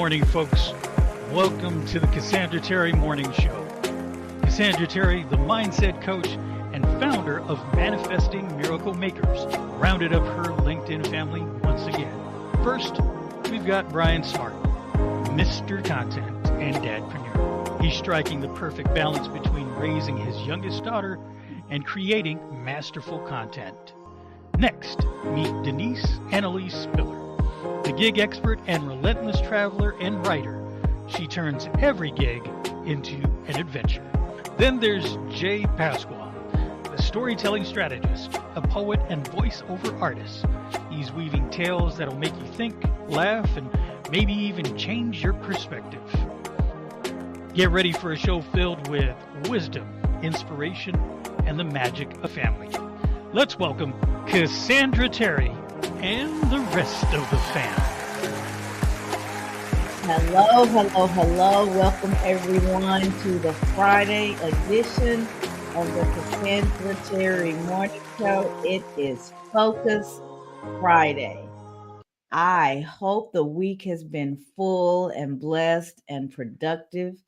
morning, folks. Welcome to the Cassandra Terry Morning Show. Cassandra Terry, the mindset coach and founder of Manifesting Miracle Makers, rounded up her LinkedIn family once again. First, we've got Brian Smart, Mr. Content and Dadpreneur. He's striking the perfect balance between raising his youngest daughter and creating masterful content. Next, meet Denise Annalise Spiller, the gig expert and relentless traveler and writer. She turns every gig into an adventure. Then there's Jay Pasquale, the storytelling strategist, a poet and voiceover artist. He's weaving tales that'll make you think, laugh, and maybe even change your perspective. Get ready for a show filled with wisdom, inspiration, and the magic of family. Let's welcome Cassandra Terry and the rest of the fam. Hello. Welcome everyone to the Friday edition of the Cassandra Terry Morning Show. It is Focus Friday. I hope the week has been full and blessed and productive.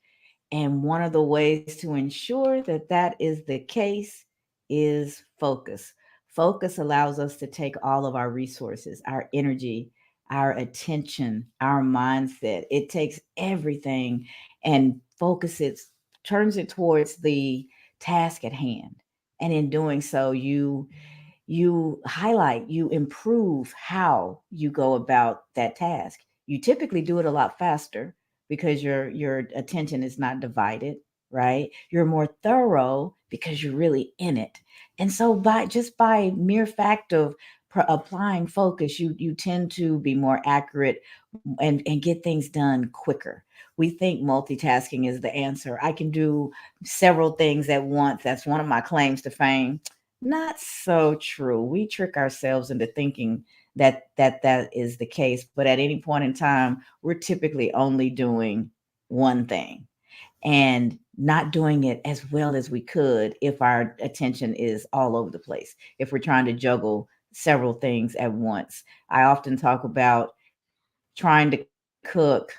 And one of the ways to ensure that that is the case is focus. Focus allows us to take all of our resources, our energy, our attention, our mindset. It takes everything and turns it towards the task at hand. And in doing so, you highlight, you improve how you go about that task. You typically do it a lot faster because your attention is not divided, right? You're more thorough because you're really in it. And so by mere fact of applying focus, you tend to be more accurate and get things done quicker. We think multitasking is the answer. I can do several things at once. That's one of my claims to fame. Not so true. We trick ourselves into thinking that is the case, but at any point in time, we're typically only doing one thing and not doing it as well as we could if our attention is all over the place, if we're trying to juggle several things at once. I often talk about trying to cook,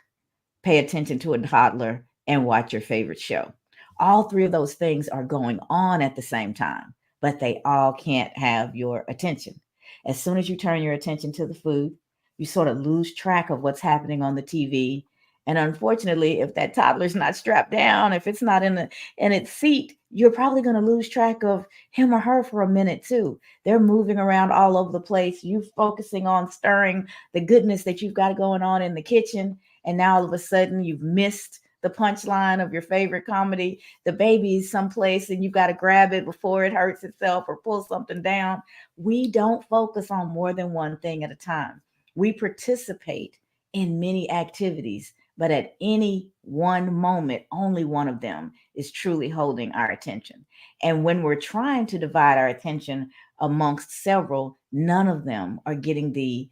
pay attention to a toddler, and watch your favorite show. All three of those things are going on at the same time, but they all can't have your attention. As soon as you turn your attention to the food, you sort of lose track of what's happening on the TV. And unfortunately, if that toddler's not strapped down, if it's not in its seat, you're probably going to lose track of him or her for a minute too. They're moving around all over the place. You focusing on stirring the goodness that you've got going on in the kitchen. And now all of a sudden you've missed the punchline of your favorite comedy. The baby's someplace and you've got to grab it before it hurts itself or pull something down. We don't focus on more than one thing at a time. We participate in many activities, but at any one moment, only one of them is truly holding our attention. And when we're trying to divide our attention amongst several, none of them are getting the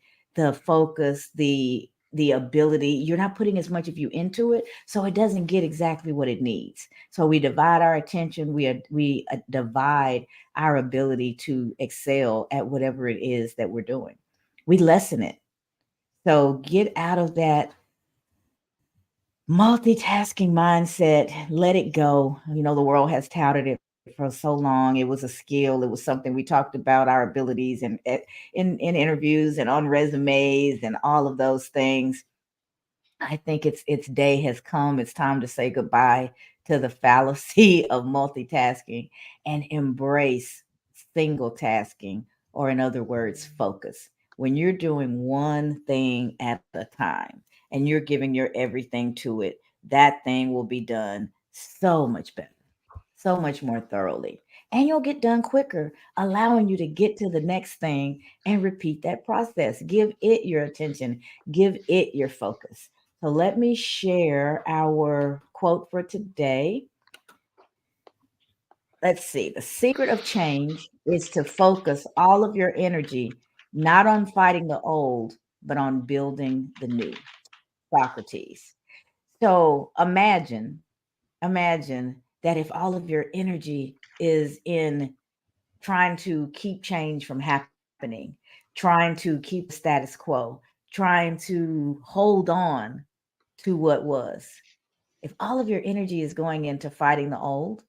focus, the ability. You're not putting as much of you into it, so it doesn't get exactly what it needs. So we divide our attention. We divide our ability to excel at whatever it is that we're doing. We lessen it. So get out of that multitasking mindset, let it go. You know, the world has touted it for so long. It was a skill. It was something we talked about, our abilities and in interviews and on resumes and all of those things. I think its day has come. It's time to say goodbye to the fallacy of multitasking and embrace single tasking, or in other words, focus. When you're doing one thing at a time and you're giving your everything to it, that thing will be done so much better, so much more thoroughly. And you'll get done quicker, allowing you to get to the next thing and repeat that process. Give it your attention, give it your focus. So let me share our quote for today. Let's see. The secret of change is to focus all of your energy not on fighting the old, but on building the new. Socrates. So imagine that if all of your energy is in trying to keep change from happening, trying to keep the status quo, trying to hold on to what was. If all of your energy is going into fighting the old,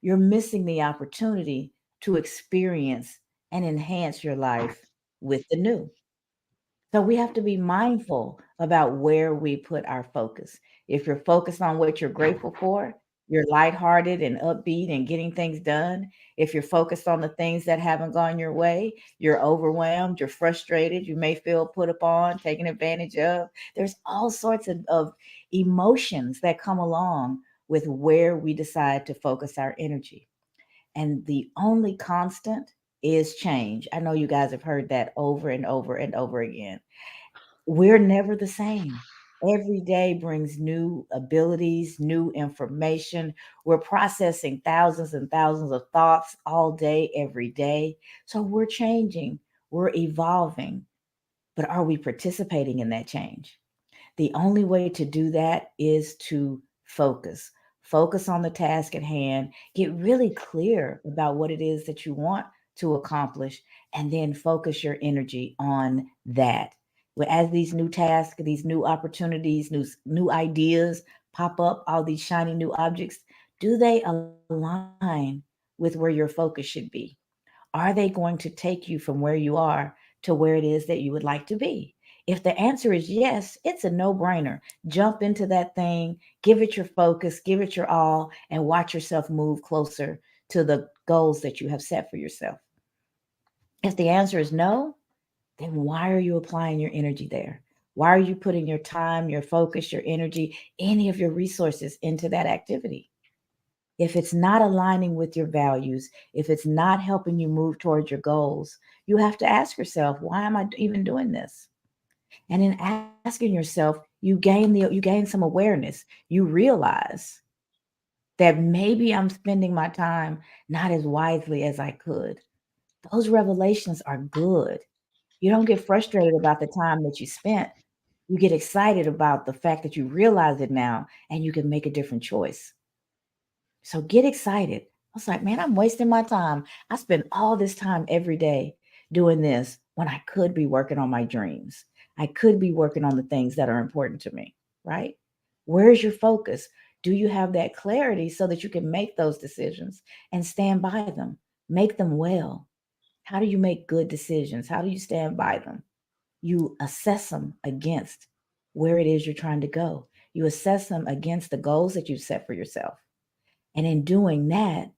you're missing the opportunity to experience and enhance your life with the new. So we have to be mindful about where we put our focus. If you're focused on what you're grateful for, you're lighthearted and upbeat and getting things done. If you're focused on the things that haven't gone your way, you're overwhelmed, you're frustrated, you may feel put upon, taken advantage of. There's all sorts of emotions that come along with where we decide to focus our energy. And the only constant is change. I know you guys have heard that over and over and over again. We're never the same. Every day brings new abilities, new information. We're processing thousands and thousands of thoughts all day, every day. So we're changing, we're evolving. But are we participating in that change? The only way to do that is to focus. Focus on the task at hand, get really clear about what it is that you want to accomplish, and then focus your energy on that. Well, as these new tasks, these new opportunities, new ideas pop up, all these shiny new objects, do they align with where your focus should be? Are they going to take you from where you are to where it is that you would like to be? If the answer is yes, it's a no brainer. Jump into that thing, give it your focus, give it your all, and watch yourself move closer to the goals that you have set for yourself. If the answer is no, then why are you applying your energy there? Why are you putting your time, your focus, your energy, any of your resources into that activity? If it's not aligning with your values, if it's not helping you move towards your goals, you have to ask yourself, why am I even doing this? And in asking yourself, you gain some awareness. You realize that maybe I'm spending my time not as wisely as I could. Those revelations are good. You don't get frustrated about the time that you spent. You get excited about the fact that you realize it now and you can make a different choice. So get excited. I was like, man, I'm wasting my time. I spend all this time every day doing this when I could be working on my dreams. I could be working on the things that are important to me, right? Where's your focus? Do you have that clarity so that you can make those decisions and stand by them? Make them well. How do you make good decisions? How do you stand by them? You assess them against where it is you're trying to go. You assess them against the goals that you set for yourself. And in doing that,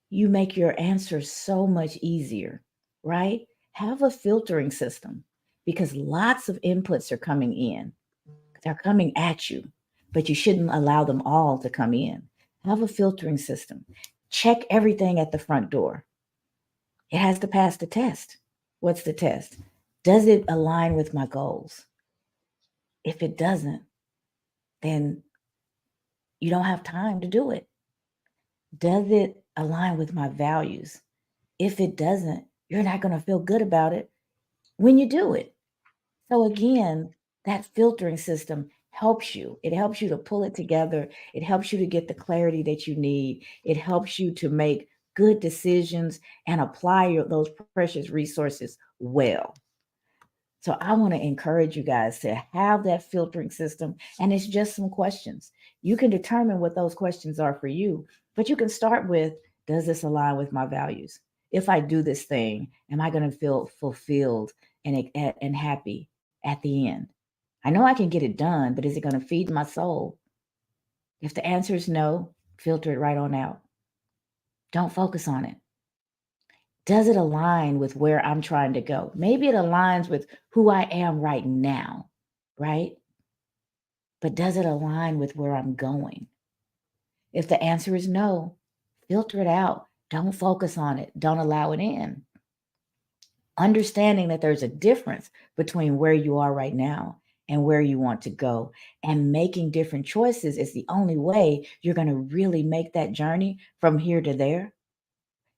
you make your answers so much easier, right? Have a filtering system because lots of inputs are coming in. They're coming at you, but you shouldn't allow them all to come in. Have a filtering system. Check everything at the front door. It has to pass the test. What's the test? Does it align with my goals? If it doesn't, then you don't have time to do it. Does it align with my values? If it doesn't, you're not going to feel good about it when you do it. So, again, that filtering system helps you. It helps you to pull it together. It helps you to get the clarity that you need. It helps you to make good decisions and apply those precious resources well. So I want to encourage you guys to have that filtering system. And it's just some questions. You can determine what those questions are for you, but you can start with, does this align with my values? If I do this thing, am I going to feel fulfilled and happy at the end? I know I can get it done, but is it going to feed my soul? If the answer is no, filter it right on out. Don't focus on it. Does it align with where I'm trying to go? Maybe it aligns with who I am right now, right? But does it align with where I'm going? If the answer is no, filter it out. Don't focus on it. Don't allow it in. Understanding that there's a difference between where you are right now and where you want to go, and making different choices is the only way you're going to really make that journey from here to there.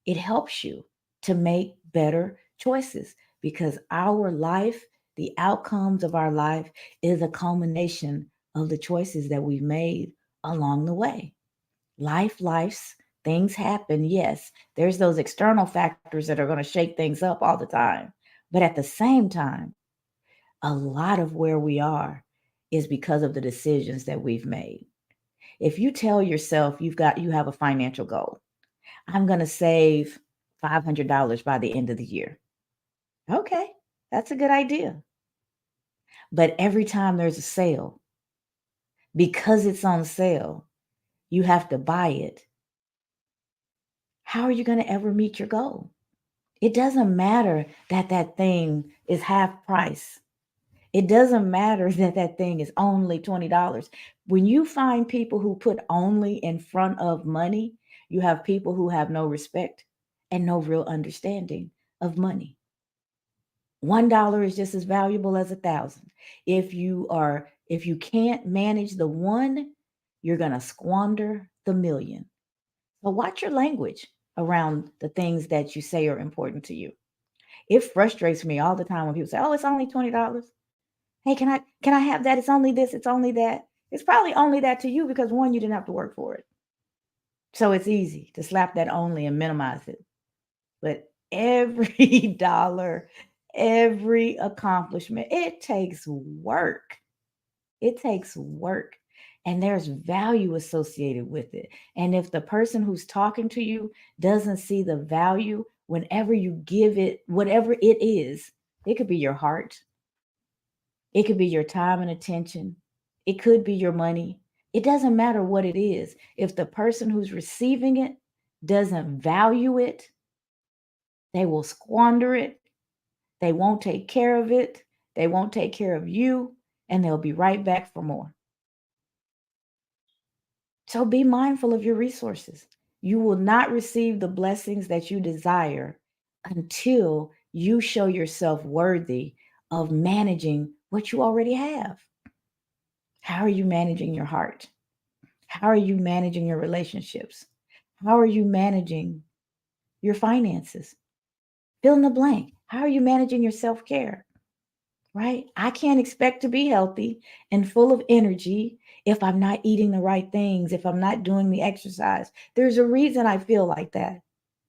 It helps you to make better choices because our life, the outcomes of our life, is a culmination of the choices that we've made along the way. Life's things happen. Yes, there's those external factors that are going to shake things up all the time. But at the same time, a lot of where we are is because of the decisions that we've made. If you tell yourself you have a financial goal, I'm going to save $500 by the end of the year. Okay, that's a good idea. But every time there's a sale, because it's on sale, you have to buy it. How are you going to ever meet your goal? It doesn't matter that that thing is half price. It doesn't matter that that thing is only $20. When you find people who put only in front of money, you have people who have no respect and no real understanding of money. $1 is just as valuable as 1,000. If you can't manage the one, you're going to squander the million. So watch your language around the things that you say are important to you. It frustrates me all the time when people say, "Oh, it's only $20. Hey, can I have that? It's only this, it's only that." It's probably only that to you because one, you didn't have to work for it. So it's easy to slap that only and minimize it. But every dollar, every accomplishment, it takes work. It takes work. And there's value associated with it. And if the person who's talking to you doesn't see the value, whenever you give it, whatever it is, it could be your heart, it could be your time and attention, it could be your money. It doesn't matter what it is. If the person who's receiving it doesn't value it, they will squander it. They won't take care of it. They won't take care of you, and they'll be right back for more. So be mindful of your resources. You will not receive the blessings that you desire until you show yourself worthy of managing what you already have. How are you managing your heart? How are you managing your relationships? How are you managing your finances? Fill in the blank. How are you managing your self care? Right? I can't expect to be healthy and full of energy if I'm not eating the right things, if I'm not doing the exercise. There's a reason I feel like that,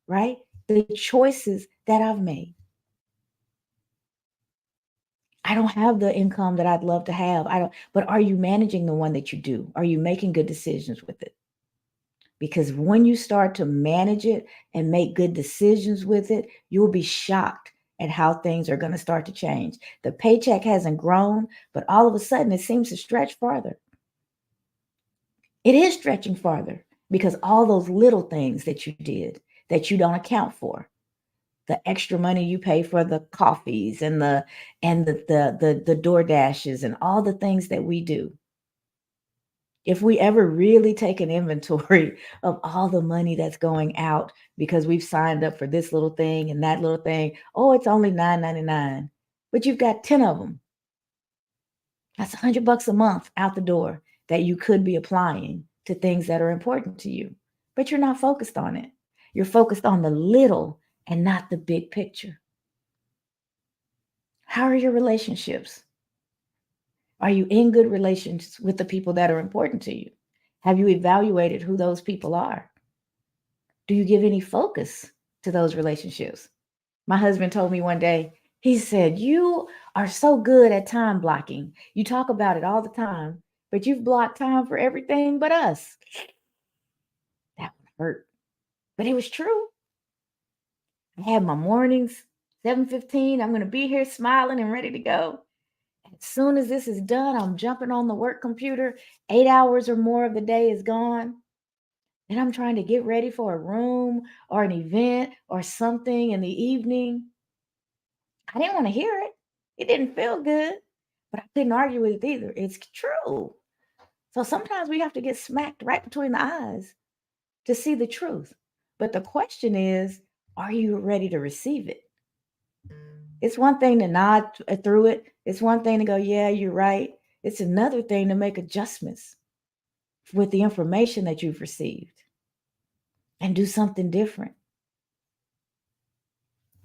right? The choices that I've made. I don't have the income that I'd love to have. But are you managing the one that you do? Are you making good decisions with it? Because when you start to manage it and make good decisions with it, you'll be shocked at how things are going to start to change. The paycheck hasn't grown, but all of a sudden it seems to stretch farther. It is stretching farther because all those little things that you did that you don't account for, the extra money you pay for the coffees and the door dashes and all the things that we do. If we ever really take an inventory of all the money that's going out because we've signed up for this little thing and that little thing, oh, it's only $9.99, but you've got 10 of them. That's $100 a month out the door that you could be applying to things that are important to you, but you're not focused on it. You're focused on the little and not the big picture. How are your relationships? Are you in good relations with the people that are important to you? Have you evaluated who those people are? Do you give any focus to those relationships? My husband told me one day, he said, "You are so good at time blocking. You talk about it all the time, but you've blocked time for everything but us." That hurt, but it was true. I had my mornings, 7:15. I'm going to be here smiling and ready to go. As soon as this is done, I'm jumping on the work computer. 8 hours or more of the day is gone. And I'm trying to get ready for a room or an event or something in the evening. I didn't want to hear it. It didn't feel good, but I couldn't argue with it either. It's true. So sometimes we have to get smacked right between the eyes to see the truth. But the question is, are you ready to receive it? It's one thing to nod through it. It's one thing to go, "Yeah, you're right." It's another thing to make adjustments with the information that you've received and do something different.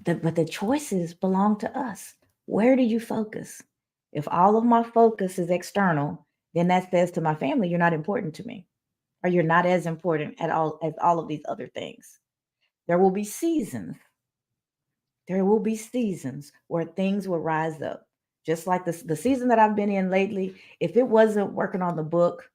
But the choices belong to us. Where do you focus? If all of my focus is external, then that says to my family, you're not important to me, or you're not as important at all as all of these other things. There will be seasons. There will be seasons where things will rise up. Just like the season that I've been in lately, if it wasn't working on the book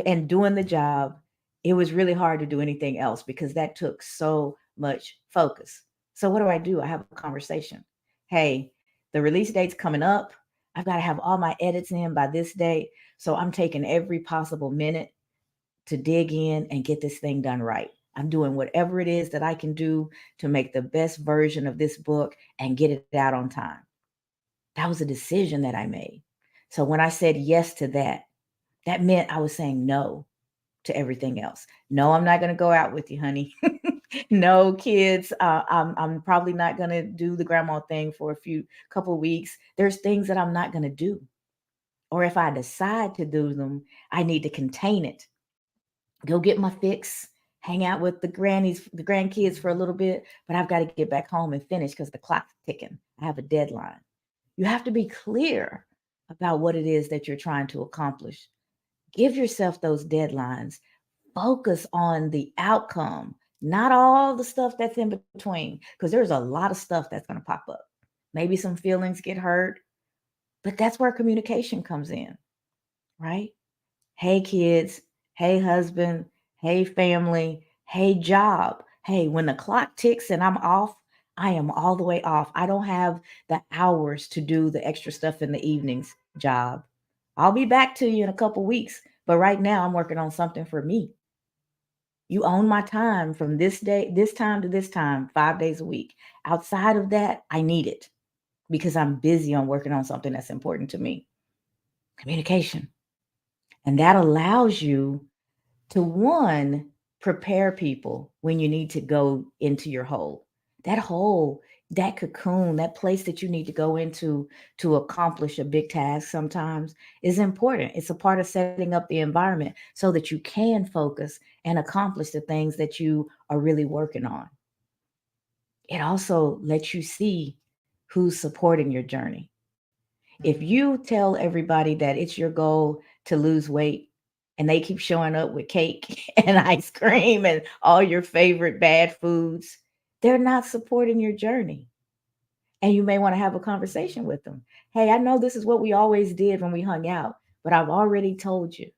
and doing the job, it was really hard to do anything else because that took so much focus. So what do? I have a conversation. Hey, the release date's coming up. I've got to have all my edits in by this date. So I'm taking every possible minute to dig in and get this thing done right. I'm doing whatever it is that I can do to make the best version of this book and get it out on time. That was a decision that I made. So when I said yes to that, that meant I was saying no to everything else. No, I'm not going to go out with you, honey. No, kids. I'm probably not going to do the grandma thing for a couple of weeks. There's things that I'm not going to do. Or if I decide to do them, I need to contain it. Go get my fix, hang out with the grandkids for a little bit, but I've got to get back home and finish because the clock's ticking. I have a deadline. You have to be clear about what it is that you're trying to accomplish. Give yourself those deadlines. Focus on the outcome, not all the stuff that's in between, because there's a lot of stuff that's going to pop up. Maybe some feelings get hurt, but that's where communication comes in, right? Hey, kids. Hey, husband. Hey, family. Hey, job. Hey, when the clock ticks and I'm off, I am all the way off. I don't have the hours to do the extra stuff in the evenings, job. I'll be back to you in a couple weeks, but right now I'm working on something for me. You own my time from this time to this time, 5 days a week. Outside of that, I need it because I'm busy on working on something that's important to me. Communication. And that allows you to one, prepare people when you need to go into your hole. That hole, that cocoon, that place that you need to go into to accomplish a big task sometimes is important. It's a part of setting up the environment so that you can focus and accomplish the things that you are really working on. It also lets you see who's supporting your journey. If you tell everybody that it's your goal to lose weight and they keep showing up with cake and ice cream and all your favorite bad foods, they're not supporting your journey. And you may want to have a conversation with them. Hey, I know this is what we always did when we hung out, but I've already told you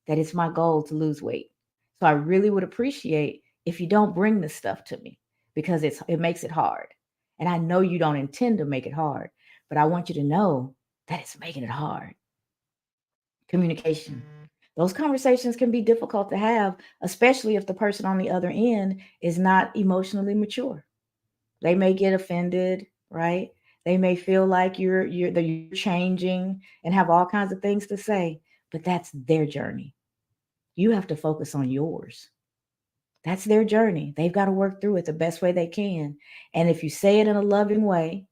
that it's my goal to lose weight. So I really would appreciate if you don't bring this stuff to me because it makes it hard. And I know you don't intend to make it hard, but I want you to know that it's making it hard. Communication. Those conversations can be difficult to have, especially if the person on the other end is not emotionally mature. They may get offended, right? They may feel like you're changing and have all kinds of things to say, but that's their journey. You have to focus on yours. That's their journey. They've got to work through it the best way they can. And if you say it in a loving way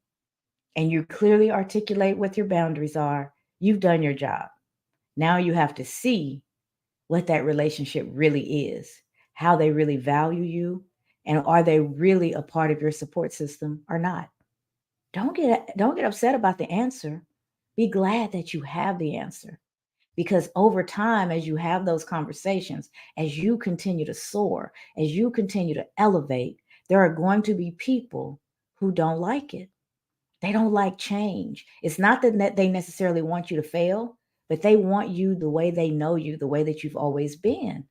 and you clearly articulate what your boundaries are, you've done your job. Now you have to see what that relationship really is, how they really value you, and are they really a part of your support system or not. Don't get upset about the answer. Be glad that you have the answer. Because over time, as you have those conversations, as you continue to soar, as you continue to elevate, there are going to be people who don't like it. They don't like change. It's not that they necessarily want you to fail, but they want you the way they know you, the way that you've always been.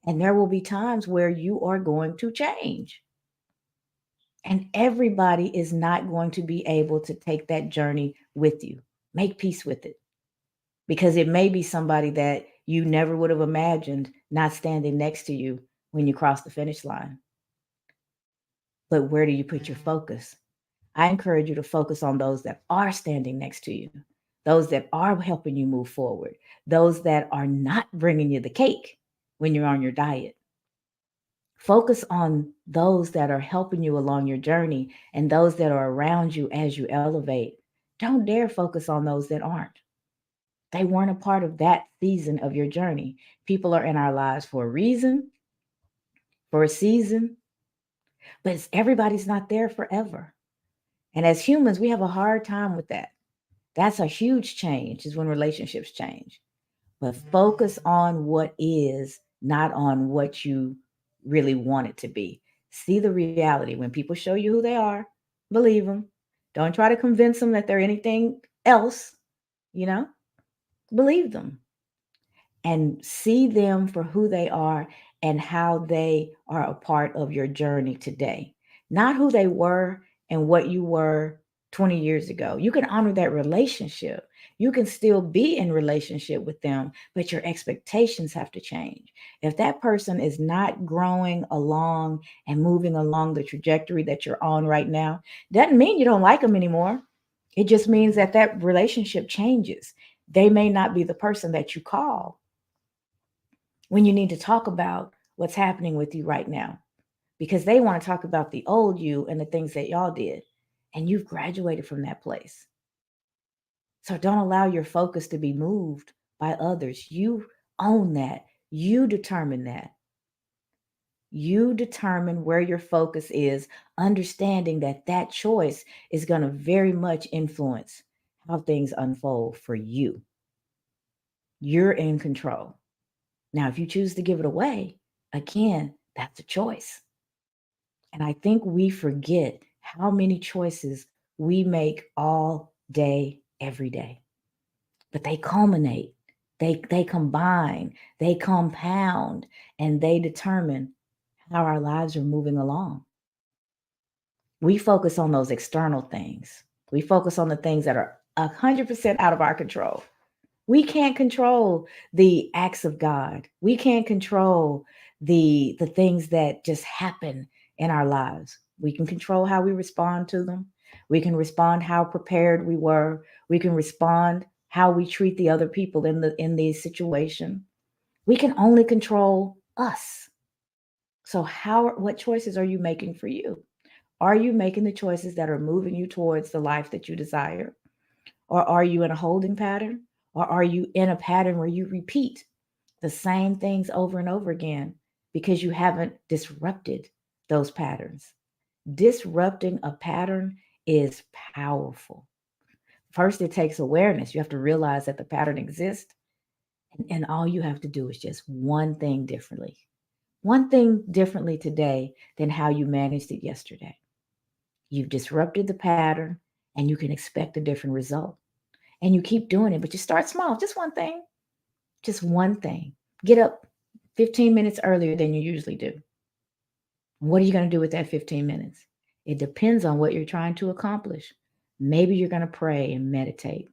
And there will be times where you are going to change. And everybody is not going to be able to take that journey with you. Make peace with it because it may be somebody that you never would have imagined not standing next to you when you cross the finish line. But where do you put your focus? I encourage you to focus on those that are standing next to you, those that are helping you move forward, those that are not bringing you the cake when you're on your diet. Focus on those that are helping you along your journey and those that are around you as you elevate. Don't dare focus on those that aren't. They weren't a part of that season of your journey. People are in our lives for a reason, for a season, but everybody's not there forever. And as humans, we have a hard time with that. That's a huge change, is when relationships change. But focus on what is, not on what you really want it to be. See the reality. When people show you who they are, believe them. Don't try to convince them that they're anything else. you know, believe them and see them for who they are and how they are a part of your journey today, not who they were and what you were 20 years ago. You can honor that relationship. You can still be in relationship with them, but your expectations have to change. If that person is not growing along and moving along the trajectory that you're on right now, doesn't mean you don't like them anymore. It just means that that relationship changes. They may not be the person that you call when you need to talk about what's happening with you right now because they want to talk about the old you and the things that y'all did. And you've graduated from that place. So don't allow your focus to be moved by others. You own that. You determine that. You determine where your focus is, understanding that that choice is going to very much influence how things unfold for you. You're in control. Now, if you choose to give it away, again, that's a choice. And I think we forget how many choices we make all day, every day. But they culminate, they combine, they compound, and they determine how our lives are moving along. We focus on those external things. We focus on the things that are 100% out of our control. We can't control the acts of God. We can't control the things that just happen in our lives. We can control how we respond to them. We can respond how prepared we were. We can respond how we treat the other people in the situation. We can only control us. So what choices are you making for you? Are you making the choices that are moving you towards the life that you desire? Or are you in a holding pattern? Or are you in a pattern where you repeat the same things over and over again because you haven't disrupted those patterns? Disrupting a pattern is powerful. First, it takes awareness. You have to realize that the pattern exists, and all you have to do is just one thing differently. One thing differently today than how you managed it yesterday. You've disrupted the pattern, and you can expect a different result. And you keep doing it, but you start small. Just one thing. Just one thing. Get up 15 minutes earlier than you usually do. What are you going to do with that 15 minutes? It depends on what you're trying to accomplish. Maybe you're going to pray and meditate.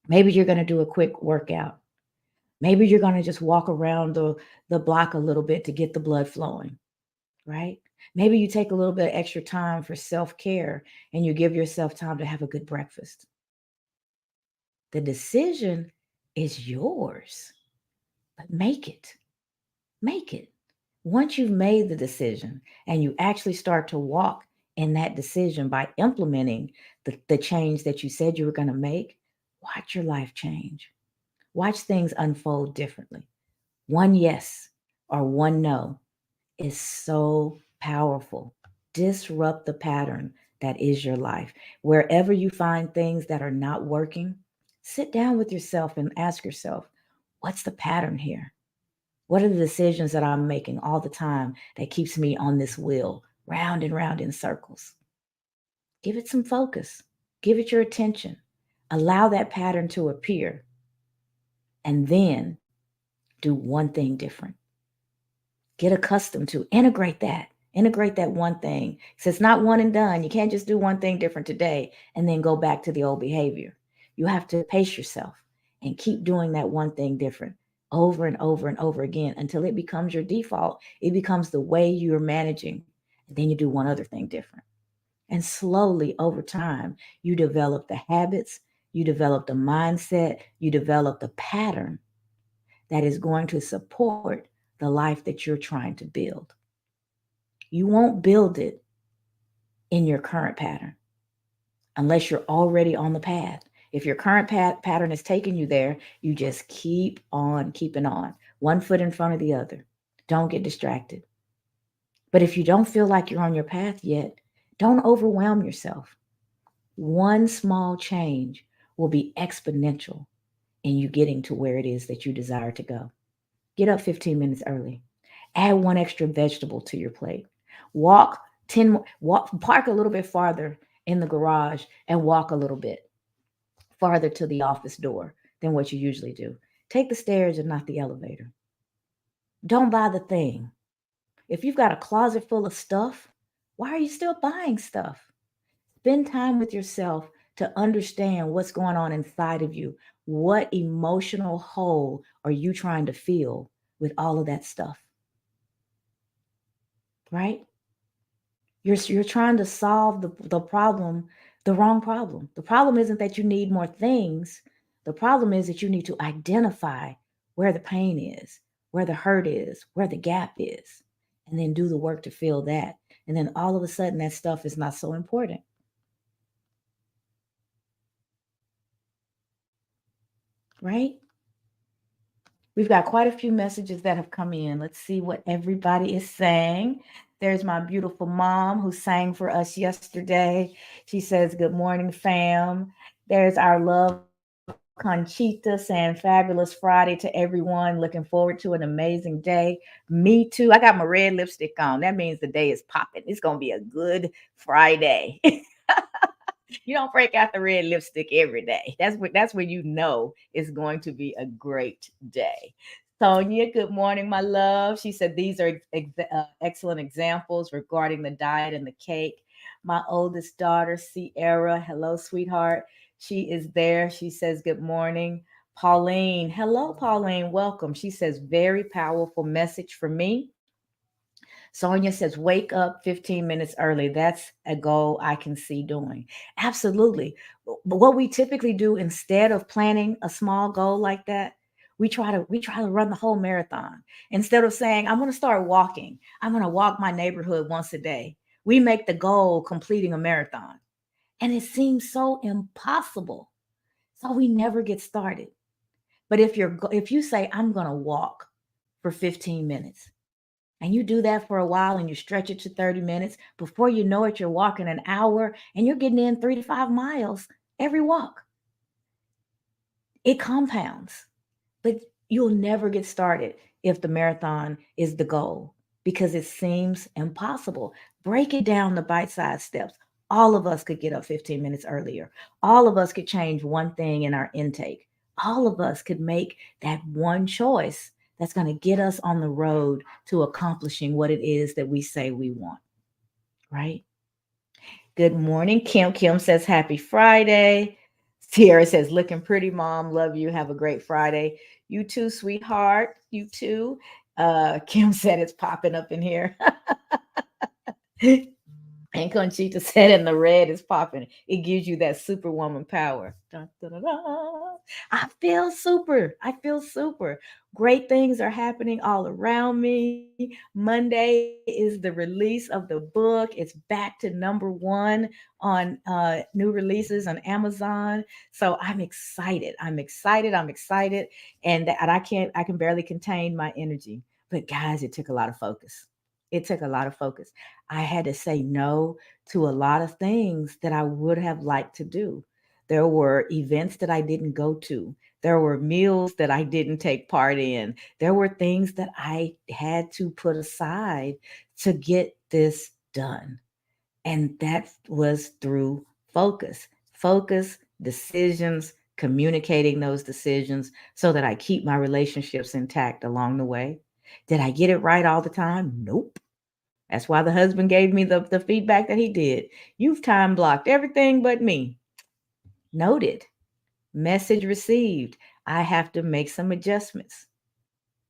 Maybe you're going to do a quick workout. Maybe you're going to just walk around the block a little bit to get the blood flowing, right? Maybe you take a little bit of extra time for self care and you give yourself time to have a good breakfast. The decision is yours, but make it. Make it. Once you've made the decision and you actually start to walk in that decision by implementing the change that you said you were going to make, watch your life change. Watch things unfold differently. One yes or one no is so powerful. Disrupt the pattern that is your life. Wherever you find things that are not working, sit down with yourself and ask yourself, what's the pattern here? What are the decisions that I'm making all the time that keeps me on this wheel, round and round in circles? Give it some focus. Give it your attention. Allow that pattern to appear. And then do one thing different. Get accustomed to integrate that. Integrate that one thing. So it's not one and done. You can't just do one thing different today and then go back to the old behavior. You have to pace yourself and keep doing that one thing different over and over and over again until it becomes your default. It becomes the way you're managing. And then you do one other thing different. And slowly over time, you develop the habits, you develop the mindset, you develop the pattern that is going to support the life that you're trying to build. You won't build it in your current pattern unless you're already on the path. If your current pattern is taking you there, you just keep on keeping on, one foot in front of the other. Don't get distracted. But if you don't feel like you're on your path yet, don't overwhelm yourself. One small change will be exponential in you getting to where it is that you desire to go. Get up 15 minutes early. Add one extra vegetable to your plate. Walk 10 walk park a little bit farther in the garage and walk a little bit. farther to the office door than what you usually do. Take the stairs and not the elevator. Don't buy the thing. If you've got a closet full of stuff, why are you still buying stuff? Spend time with yourself to understand what's going on inside of you. What emotional hole are you trying to fill with all of that stuff? Right? You're trying to solve the problem, the wrong problem. The problem isn't that you need more things. The problem is that you need to identify where the pain is, where the hurt is, where the gap is, and then do the work to fill that. And then all of a sudden that stuff is not so important, right? We've got quite a few messages that have come in. Let's see what everybody is saying. There's my beautiful mom who sang for us yesterday. She says, "Good morning, fam." There's our love Conchita saying, "Fabulous Friday to everyone. Looking forward to an amazing day." Me too. I got my red lipstick on. That means the day is popping. It's going to be a good Friday. You don't break out the red lipstick every day. That's when you know it's going to be a great day. Sonia, good morning, my love. She said these are excellent examples regarding the diet and the cake. My oldest daughter, Sierra, hello, sweetheart. She is there. She says good morning. Pauline, hello, Pauline, welcome. She says very powerful message for me. Sonia says, wake up 15 minutes early. That's a goal I can see doing. Absolutely. But what we typically do instead of planning a small goal like that, we try to run the whole marathon. Instead of saying, I'm going to start walking. I'm going to walk my neighborhood once a day. We make the goal completing a marathon. And it seems so impossible. So we never get started. But if you say I'm going to walk for 15 minutes, and you do that for a while and you stretch it to 30 minutes, before you know it, you're walking an hour and you're getting in 3 to 5 miles every walk. It compounds, but you'll never get started if the marathon is the goal because it seems impossible. Break it down to bite sized steps. All of us could get up 15 minutes earlier. All of us could change one thing in our intake. All of us could make that one choice that's going to get us on the road to accomplishing what it is that we say we want, right? Good morning. Kim says happy Friday. Sierra says looking pretty, mom. Love you. Have a great Friday. You too, sweetheart. You too. Kim said it's popping up in here. And Conchita said, and the red is popping. It gives you that superwoman power. Dun, dun, dun, dun. I feel super. I feel super. Great things are happening all around me. Monday is the release of the book. It's back to #1 on new releases on Amazon. So I'm excited. I'm excited. I'm excited. And I can barely contain my energy. But guys, it took a lot of focus. It took a lot of focus. I had to say no to a lot of things that I would have liked to do. There were events that I didn't go to. There were meals that I didn't take part in. There were things that I had to put aside to get this done. And that was through focus. Focus, decisions, communicating those decisions so that I keep my relationships intact along the way. Did I get it right all the time? Nope. That's why the husband gave me the feedback that he did. You've time blocked everything but me. Noted. Message received. I have to make some adjustments.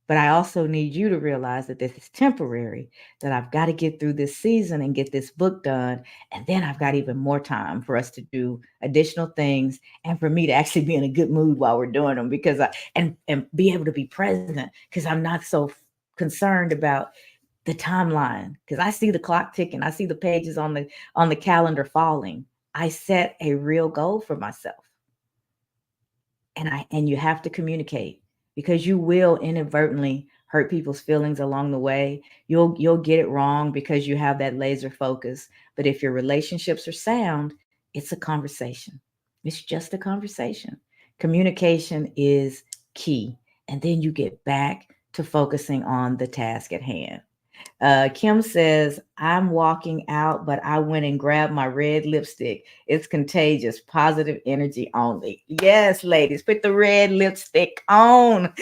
But I also need you to realize that this is temporary, that I've got to get through this season and get this book done. And then I've got even more time for us to do additional things and for me to actually be in a good mood while we're doing them because and be able to be present because I'm not so concerned about the timeline because I see the clock ticking. I see the pages on the calendar falling. I set a real goal for myself. And you have to communicate because you will inadvertently hurt people's feelings along the way. You'll get it wrong because you have that laser focus. But if your relationships are sound, it's a conversation. It's just a conversation. Communication is key. And then you get back to focusing on the task at hand. Kim says, I'm walking out, but I went and grabbed my red lipstick. It's contagious, positive energy only. Yes, ladies, put the red lipstick on.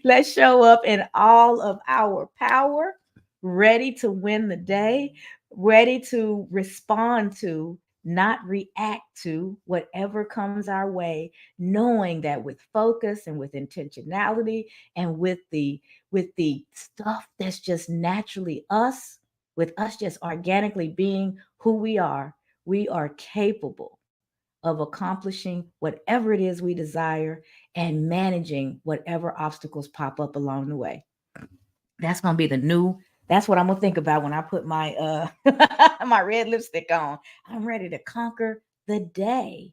Let's show up in all of our power, ready to win the day, ready to respond to, not react to whatever comes our way, knowing that with focus and with intentionality and with the stuff that's just naturally us, with us just organically being who we are capable of accomplishing whatever it is we desire and managing whatever obstacles pop up along the way. That's gonna be the new. That's what I'm gonna think about when I put my my red lipstick on. I'm ready to conquer the day.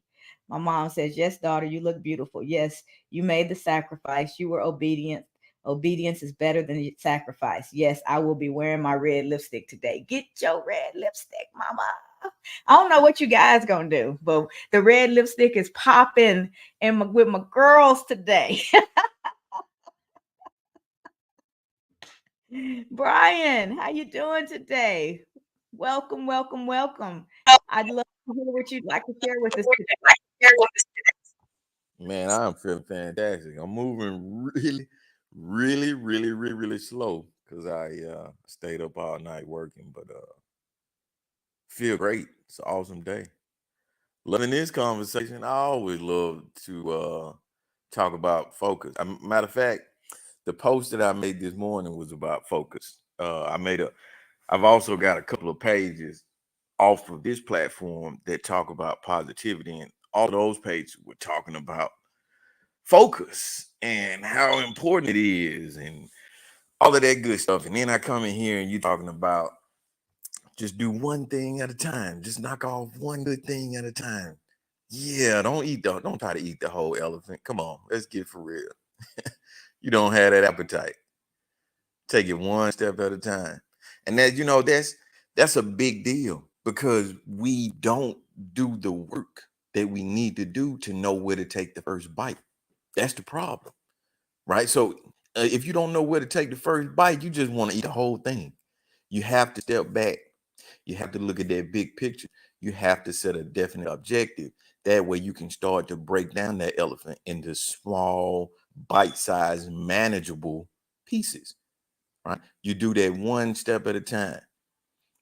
My mom says, "Yes, daughter, you look beautiful. Yes, you made the sacrifice. You were obedient. Obedience is better than sacrifice. Yes, I will be wearing my red lipstick today. Get your red lipstick, mama." I don't know what you guys gonna do, but the red lipstick is popping with my girls today. Brian, how you doing today? Welcome, welcome, welcome. I'd love to hear what you'd like to share with us today. Man, I'm feeling fantastic. I'm moving really slow because I stayed up all night working, but feel great. It's an awesome day. Loving this conversation. I always love to talk about focus. Matter of fact, the post that I made this morning was about focus. I've also got a couple of pages off of this platform that talk about positivity, and all those pages were talking about focus and how important it is and all of that good stuff. And then I come in here and you talking about just do one thing at a time. Just knock off one good thing at a time. Yeah, don't try to eat the whole elephant. Come on, let's get for real. You don't have that appetite. Take it one step at a time. And that's a big deal because we don't do the work that we need to do to know where to take the first bite. That's the problem. Right? So if you don't know where to take the first bite, you just want to eat the whole thing. You have to step back. You have to look at that big picture. You have to set a definite objective. That way you can start to break down that elephant into small, bite-sized, manageable pieces. Right? You do that one step at a time.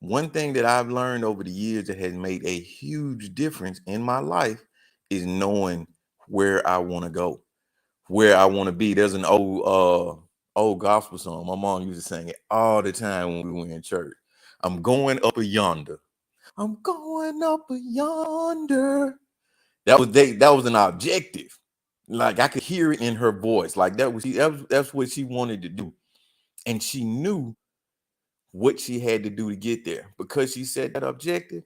One thing that I've learned over the years that has made a huge difference in my life is knowing where I want to go, where I want to be. There's an old gospel song. My mom used to sing it all the time when we were in church. I'm going up a yonder. I'm going up a yonder. That was an objective. Like I could hear it in her voice. Like that's what she wanted to do. And she knew what she had to do to get there. Because she set that objective,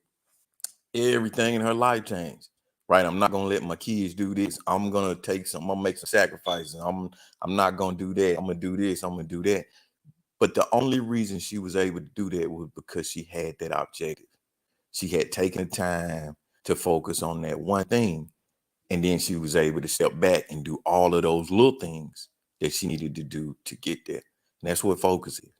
everything in her life changed. Right? I'm not gonna let my kids do this. I'm gonna make some sacrifices. I'm not gonna do that. I'm gonna do this, I'm gonna do that. But the only reason she was able to do that was because she had that objective. She had taken the time to focus on that one thing. And then she was able to step back and do all of those little things that she needed to do to get there. And that's what focus is.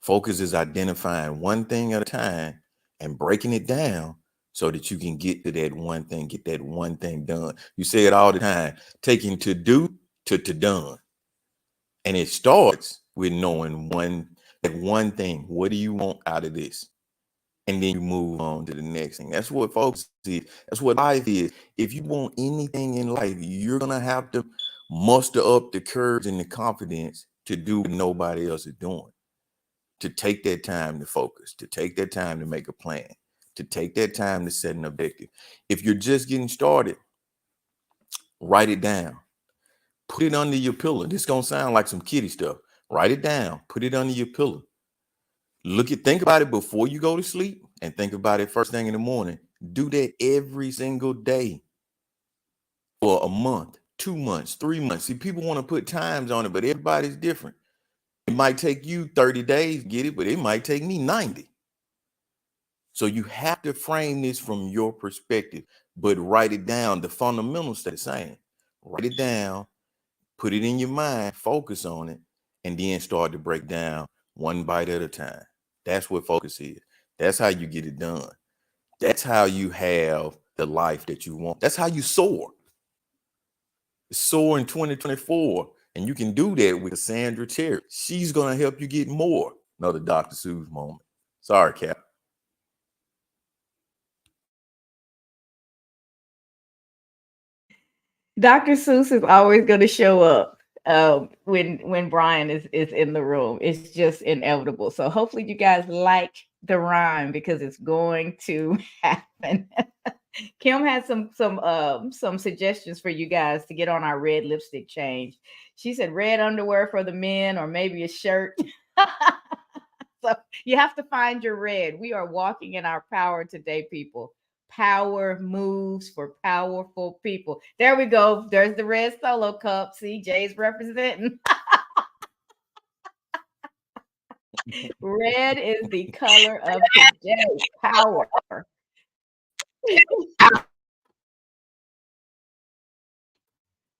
Focus is identifying one thing at a time and breaking it down so that you can get to that one thing, get that one thing done. You say it all the time, taking to do to done. And it starts with knowing that one thing. What do you want out of this? And then you move on to the next thing. That's what focus is. That's what life is. If you want anything in life, you're gonna have to muster up the courage and the confidence to do what nobody else is doing, to take that time to focus, to take that time to make a plan, to take that time to set an objective. If you're just getting started, write it down. Put it under your pillow. This is gonna sound like some kiddie stuff. Write it down. Put it under your pillow. Think about it before you go to sleep and think about it first thing in the morning. Do that every single day for a month, 2 months, 3 months. See, people want to put times on it, but everybody's different. It might take you 30 days to get it, but it might take me 90. So you have to frame this from your perspective, but write it down. The fundamentals stay the same. Write it down, put it in your mind, focus on it, and then start to break down one bite at a time. That's what focus is. That's how you get it done. That's how you have the life that you want. That's how you soar. Soar in 2024. And you can do that with Cassandra Terry. She's going to help you get more. Another Dr. Seuss moment. Sorry, Cap. Dr. Seuss is always going to show up when Brian is in the room. It's just inevitable. So hopefully you guys like the rhyme because it's going to happen. Kim has some suggestions for you guys to get on our red lipstick change. She said red underwear for the men or maybe a shirt. So you have to find your red. We are walking in our power today, people. Power moves for powerful people. There we go. There's the red solo cup. See, Jay's representing. Red is the color of today. Power.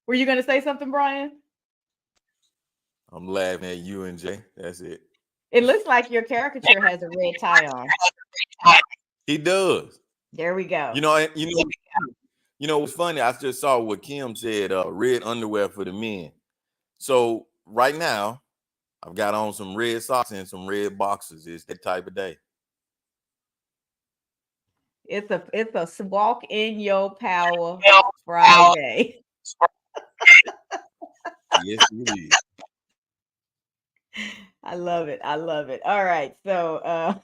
Were you going to say something, Brian? I'm laughing at you and Jay. That's it. It looks like your caricature has a red tie on. He does. There we go. What's funny? I just saw what Kim said. Red underwear for the men. So right now, I've got on some red socks and some red boxers. It's that type of day. It's a walk in your power Friday. Yes, it is. I love it. I love it. All right. So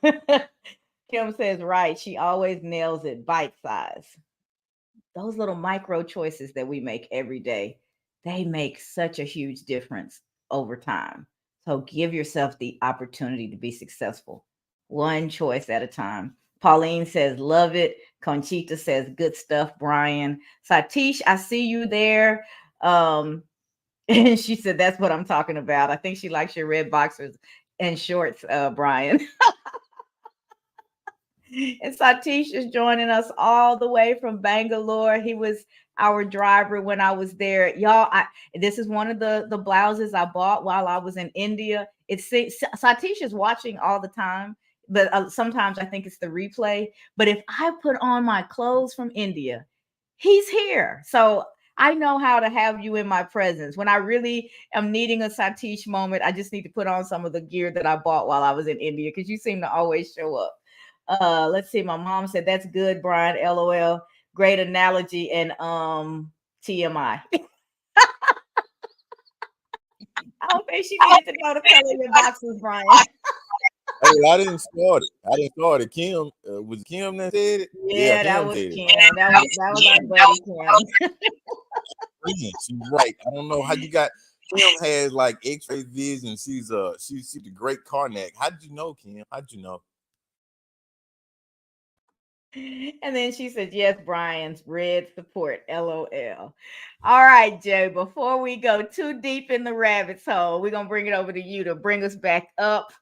Kim says, right. She always nails it bite size. Those little micro choices that we make every day, they make such a huge difference over time. So give yourself the opportunity to be successful, one choice at a time. Pauline says, love it. Conchita says, good stuff, Brian. Satish, I see you there. And she said, that's what I'm talking about. I think she likes your red boxers and shorts, Brian. And Satish is joining us all the way from Bangalore. He was our driver when I was there. Y'all, this is one of the blouses I bought while I was in India. Satish is watching all the time, but sometimes I think it's the replay. But if I put on my clothes from India, he's here. So I know how to have you in my presence. When I really am needing a Satish moment, I just need to put on some of the gear that I bought while I was in India because you seem to always show up. Let's see. My mom said that's good, Brian. LOL. Great analogy and TMI. I don't think she needed to know the color of your boxes, Brian. Hey, I didn't start it. Kim was Kim that said it. Yeah, that was Kim. That was our buddy Kim. She's right. I don't know how you got. Kim has like X-ray vision. She's the great Karnak. How did you know, Kim? How'd you know? And then she said, yes, Brian's red support. LOL. All right, Joe, before we go too deep in the rabbit's hole, we're going to bring it over to you to bring us back up.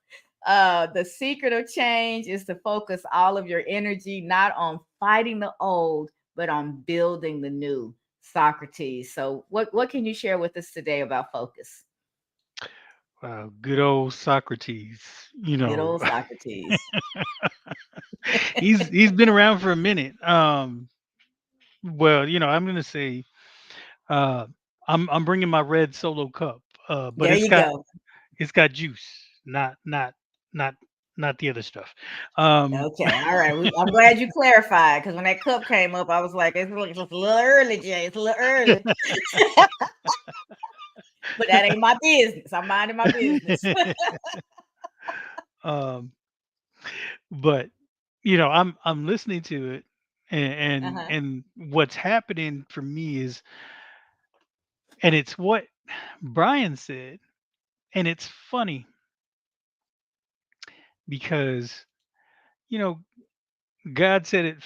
The secret of change is to focus all of your energy not on fighting the old, but on building the new. Socrates. So what can you share with us today about focus? Good old Socrates. Good old Socrates. he's been around for a minute. Well, I'm gonna say I'm bringing my red solo cup, but There you go. it's got juice, not not the other stuff. Um, Okay, all right. I'm glad you clarified because when that cup came up, I was like, it's a little early, Jay. It's a little early. But that ain't my business. I'm minding my business. but I'm listening to it, and what's happening for me is, and it's what Brian said, and it's funny because you know God said it.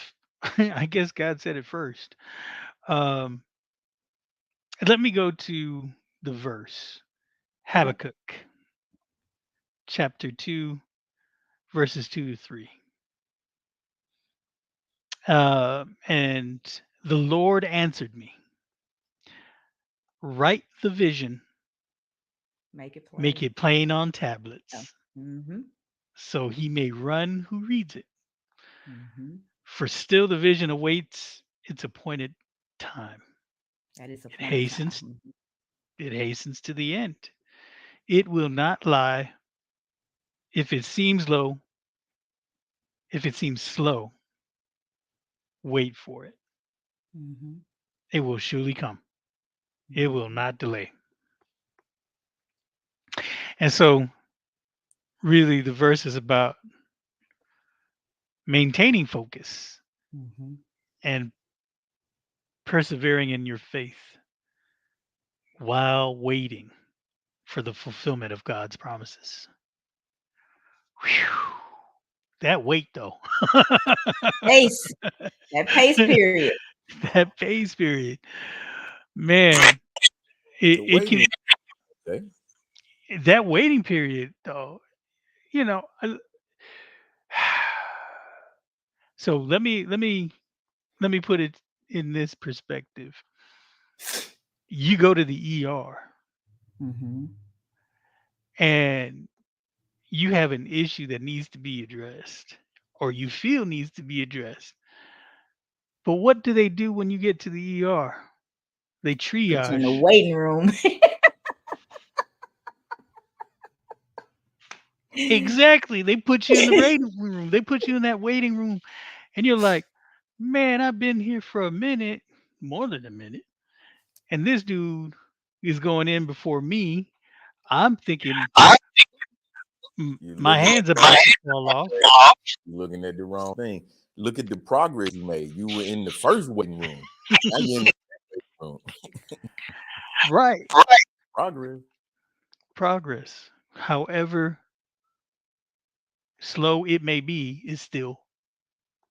I guess God said it first. Um, Let me go to the verse, Habakkuk chapter 2, verses 2 to 3. And the Lord answered me, write the vision, Make it plain. make it plain on tablets. Mm-hmm. So he may run who reads it. Mm-hmm. For still the vision awaits its appointed time. That is It appointed hastens, time. it hastens to the end. It will not lie. If it seems low, if it seems slow, wait for it. Mm-hmm. It will surely come. It will Mm-hmm. not delay. And so, really, the verse is about maintaining focus Mm-hmm. and persevering in your faith while waiting for the fulfillment of God's promises. Whew. That wait, though, Pace. That pace period. that phase period, man, The it waiting, can, okay. that waiting period, though, you know, so let me put it in this perspective. You go to the ER Mm-hmm. and you have an issue that needs to be addressed or you feel needs to be addressed. But what do they do when you get to the ER? They Put you in the triage. waiting room. Exactly. They put you in the waiting room. They put you in that waiting room and you're like, "Man, I've been here for a minute, more than a minute, and this dude is going in before me." I'm thinking You're my looking hand's at the about to fall off. you're looking at the wrong thing. Look at the progress you made. You were in the first waiting room. Now you're in the room. Right. Progress. Progress, however slow it may be, is still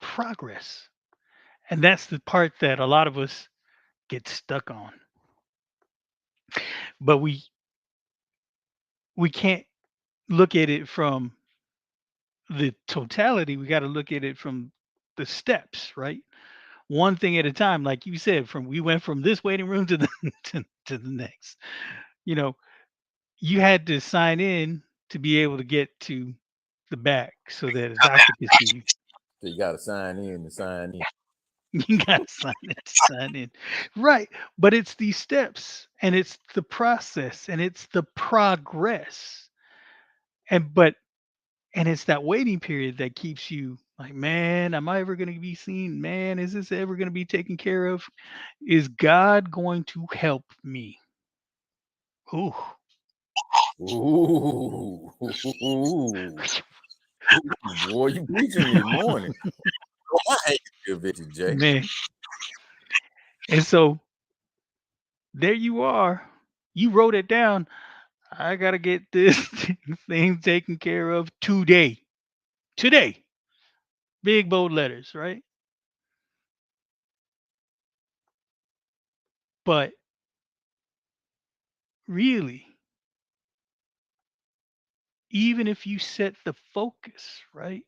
progress. And that's the part that a lot of us get stuck on. But we can't look at it from the totality. We got to look at it from the steps, right? One thing at a time, like you said, from we went from this waiting room to the to the next. You know, you had to sign in to be able to get to the back so that a doctor could see you. So you gotta sign in to sign in. You gotta sign it to sign in. Right. But it's these steps and it's the process and it's the progress. But and it's that waiting period that keeps you like, man, am I ever gonna be seen? Man, is this ever gonna be taken care of? Is God going to help me? Ooh. Ooh, boy, you preaching this morning. I hate you, Victor J. Man. And so there you are. You wrote it down. I gotta get this thing taken care of today. Today. Big bold letters, right? But really, even if you set the focus, right,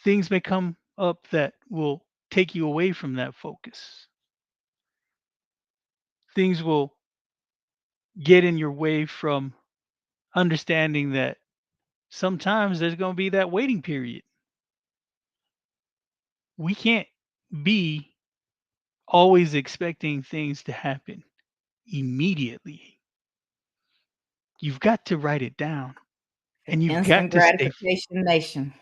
things may come up that will take you away from that focus. Things will get in your way from understanding that sometimes there's going to be that waiting period. We can't be always expecting things to happen immediately. You've got to write it down and you've got Instant to stay gratification nation.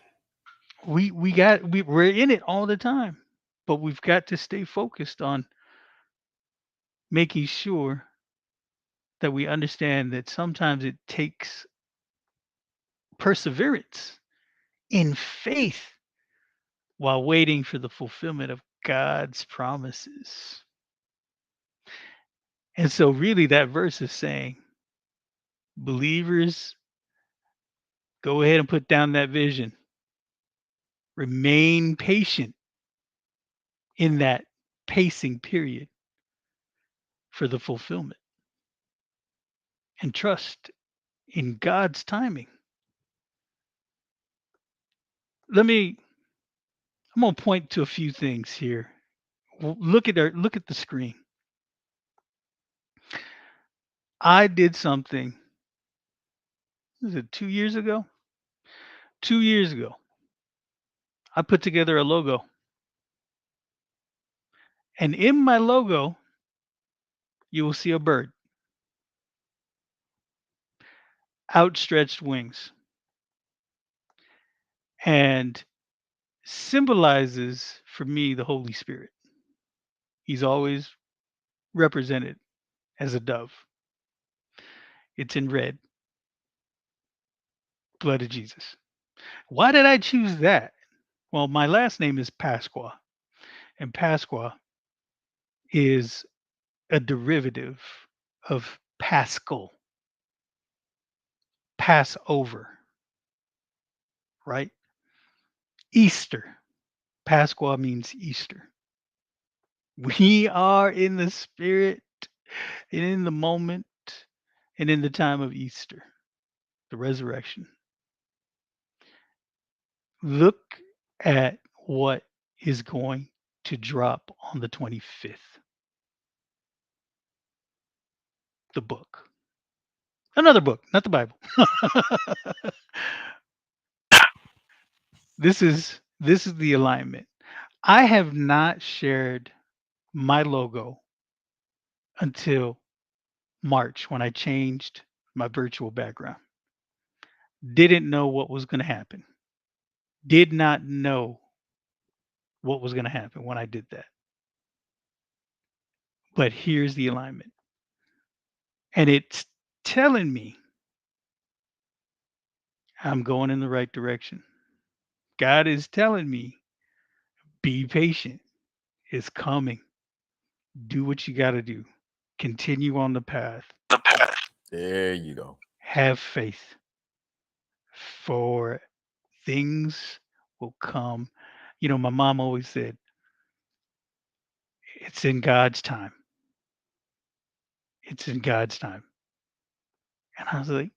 we're in it all the time, but we've got to stay focused on making sure that we understand that sometimes it takes perseverance in faith while waiting for the fulfillment of God's promises. And so, really, that verse is saying, believers, go ahead and put down that vision, remain patient in that pacing period for the fulfillment, and trust in God's timing. Let me, I'm going to point to a few things here. Look at the screen. I did something Was it 2 years ago? 2 years ago, I put together a logo, and in my logo, you will see a bird, outstretched wings, and symbolizes for me the Holy Spirit. He's always represented as a dove. It's in red, blood of Jesus. Why did I choose that? Well, my last name is Pasqua, and Pasqua is a derivative of Paschal, Passover, right? Easter. Pasqua means Easter. We are in the spirit and in the moment and in the time of Easter, the resurrection. Look at what is going to drop on the 25th. The book. Another book, not the Bible. this is the alignment. I have not shared my logo until March when I changed my virtual background. Didn't know what was going to happen. Did not know what was going to happen when I did that. But here's the alignment. And it's telling me I'm going in the right direction. God is telling me, be patient. It's coming. Do what you got to do. Continue on the path. There you go. Have faith, for things will come. You know, my mom always said, it's in God's time. It's in God's time. And I was like,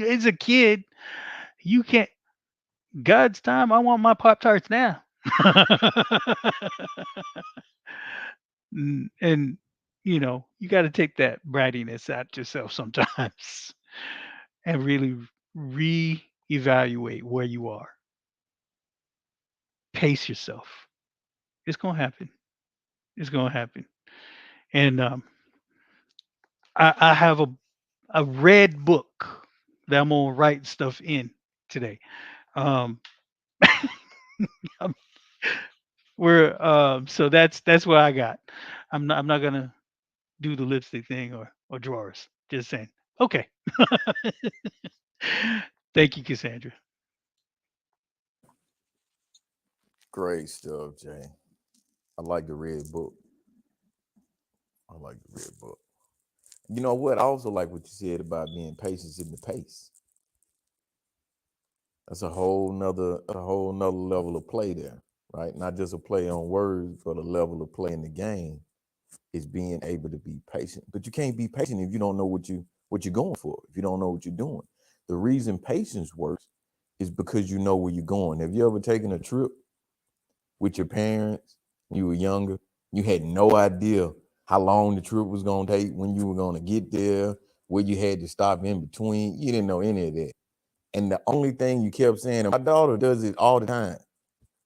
as a kid, you can't, God's time, I want my Pop Tarts now. And, you got to take that brattiness out yourself sometimes and really re-evaluate where you are. Pace yourself. It's gonna happen. It's gonna happen. And I have a red book that I'm gonna write stuff in today. Um, we're so that's what I got. I'm not gonna do the lipstick thing or drawers. Just saying. Okay. Thank you, Cassandra. Great stuff, Jay. I like the red book. I like the red book. You know what? I also like what you said about being patient in the pace. That's a whole nother level of play there, right? Not just a play on words, but a level of play in the game is being able to be patient. But you can't be patient if you don't know what you're going for, if you don't know what you're doing. The reason patience works is because you know where you're going. Have you ever taken a trip with your parents when you were younger? You had no idea how long the trip was going to take, when you were going to get there, where you had to stop in between. You didn't know any of that. And the only thing you kept saying, my daughter does it all the time.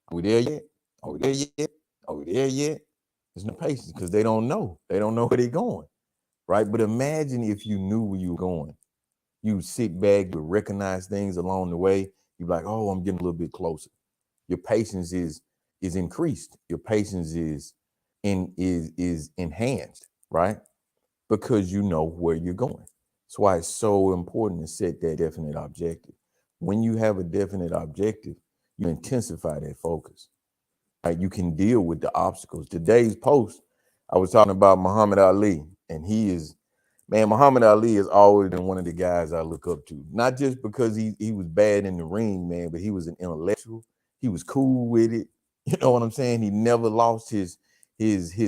Are we there yet? Are we there yet? Are we there yet? There's no patience because they don't know. They don't know where they're going, right? But imagine if you knew where you were going. You would sit back, you would recognize things along the way. You'd be like, oh, I'm getting a little bit closer. Your patience is increased. Your patience is enhanced, right? Because you know where you're going. That's why it's so important to set that definite objective. When you have a definite objective, you intensify that focus. Right? You can deal with the obstacles. Today's post, I was talking about Muhammad Ali, and Muhammad Ali has always been one of the guys I look up to. Not just because he was bad in the ring, man, but he was an intellectual. He was cool with it. You know what I'm saying? He never lost his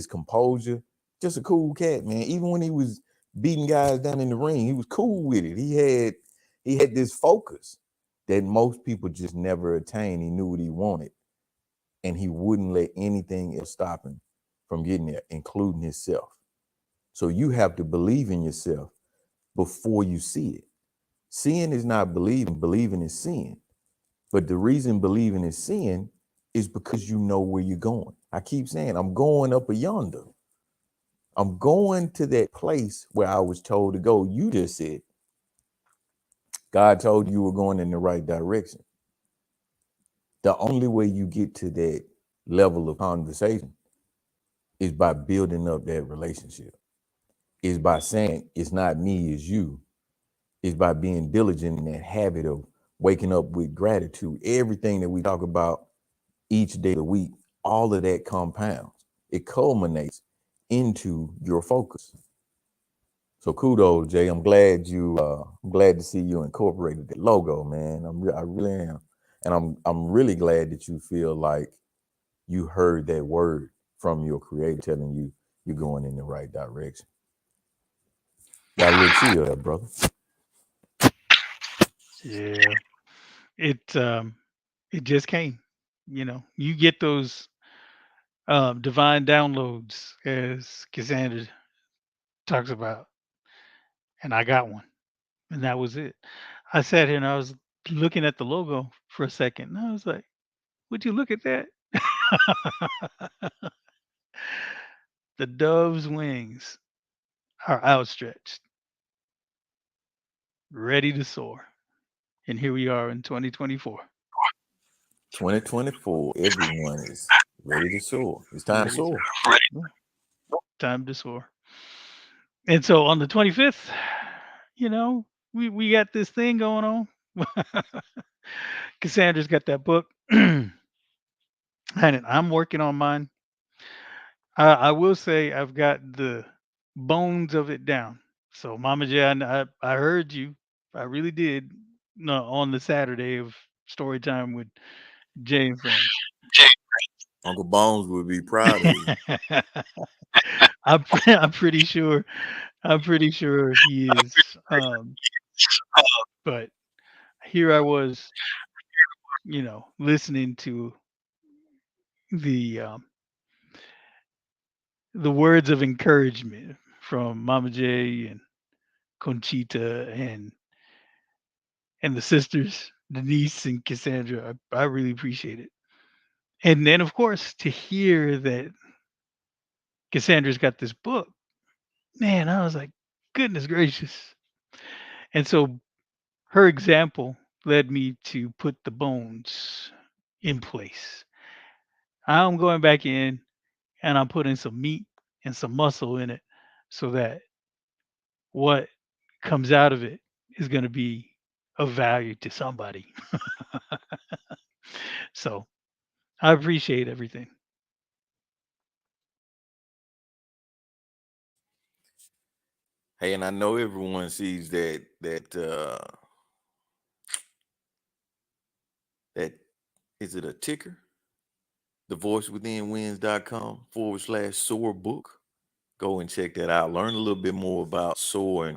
composure. Just a cool cat, man. Even when he was beating guys down in the ring, he was cool with it. He had this focus that most people just never attain. He knew what he wanted, and he wouldn't let anything else stop him from getting there, including himself. So you have to believe in yourself. before you see it. Seeing is not believing, believing is seeing. But the reason believing is seeing is because you know where you're going. I keep saying, I'm going up a yonder. I'm going to that place where I was told to go. You just said, God told you were going in the right direction. The only way you get to that level of conversation is by building up that relationship, is by saying, it's not me, it's you, is by being diligent in that habit of waking up with gratitude. Everything that we talk about each day of the week, all of that compounds. It culminates into your focus. So kudos, Jay. I'm glad to see you incorporated the logo, man. I really am. And I'm really glad that you feel like you heard that word from your creator telling you you're going in the right direction. Got a little chill there, brother. Yeah. It just came. You get those divine downloads, as Cassandra talks about, and I got one, and that was it. I sat here and I was looking at the logo for a second, and I was like, "Would you look at that?" The dove's wings are outstretched, ready to soar, and here we are in 2024, 2024, everyone is ready to soar. It's time to ready to soar. yeah, time to soar. And so on the 25th, you know, we got this thing going on. Cassandra's got that book, and I'm working on mine. I will say I've got the bones of it down. So, Mama J, I heard you. I really did. No, on the Saturday of story time with Jay and friends. Uncle Bones would be proud of you. I'm pretty sure. I'm pretty sure he is. But here I was, listening to the um, the words of encouragement from Mama J and Conchita and the sisters Denise and Cassandra. I really appreciate it. And then of course to hear that Cassandra's got this book, man, I was like, goodness gracious. And so her example led me to put the bones in place. I'm going back in and I'm putting some meat and some muscle in it so that what comes out of it is going to be of value to somebody. So I appreciate everything. Hey, and I know everyone sees that is it a ticker? The voicewithinwins.com/SOAR book. Go and check that out. Learn a little bit more about SOAR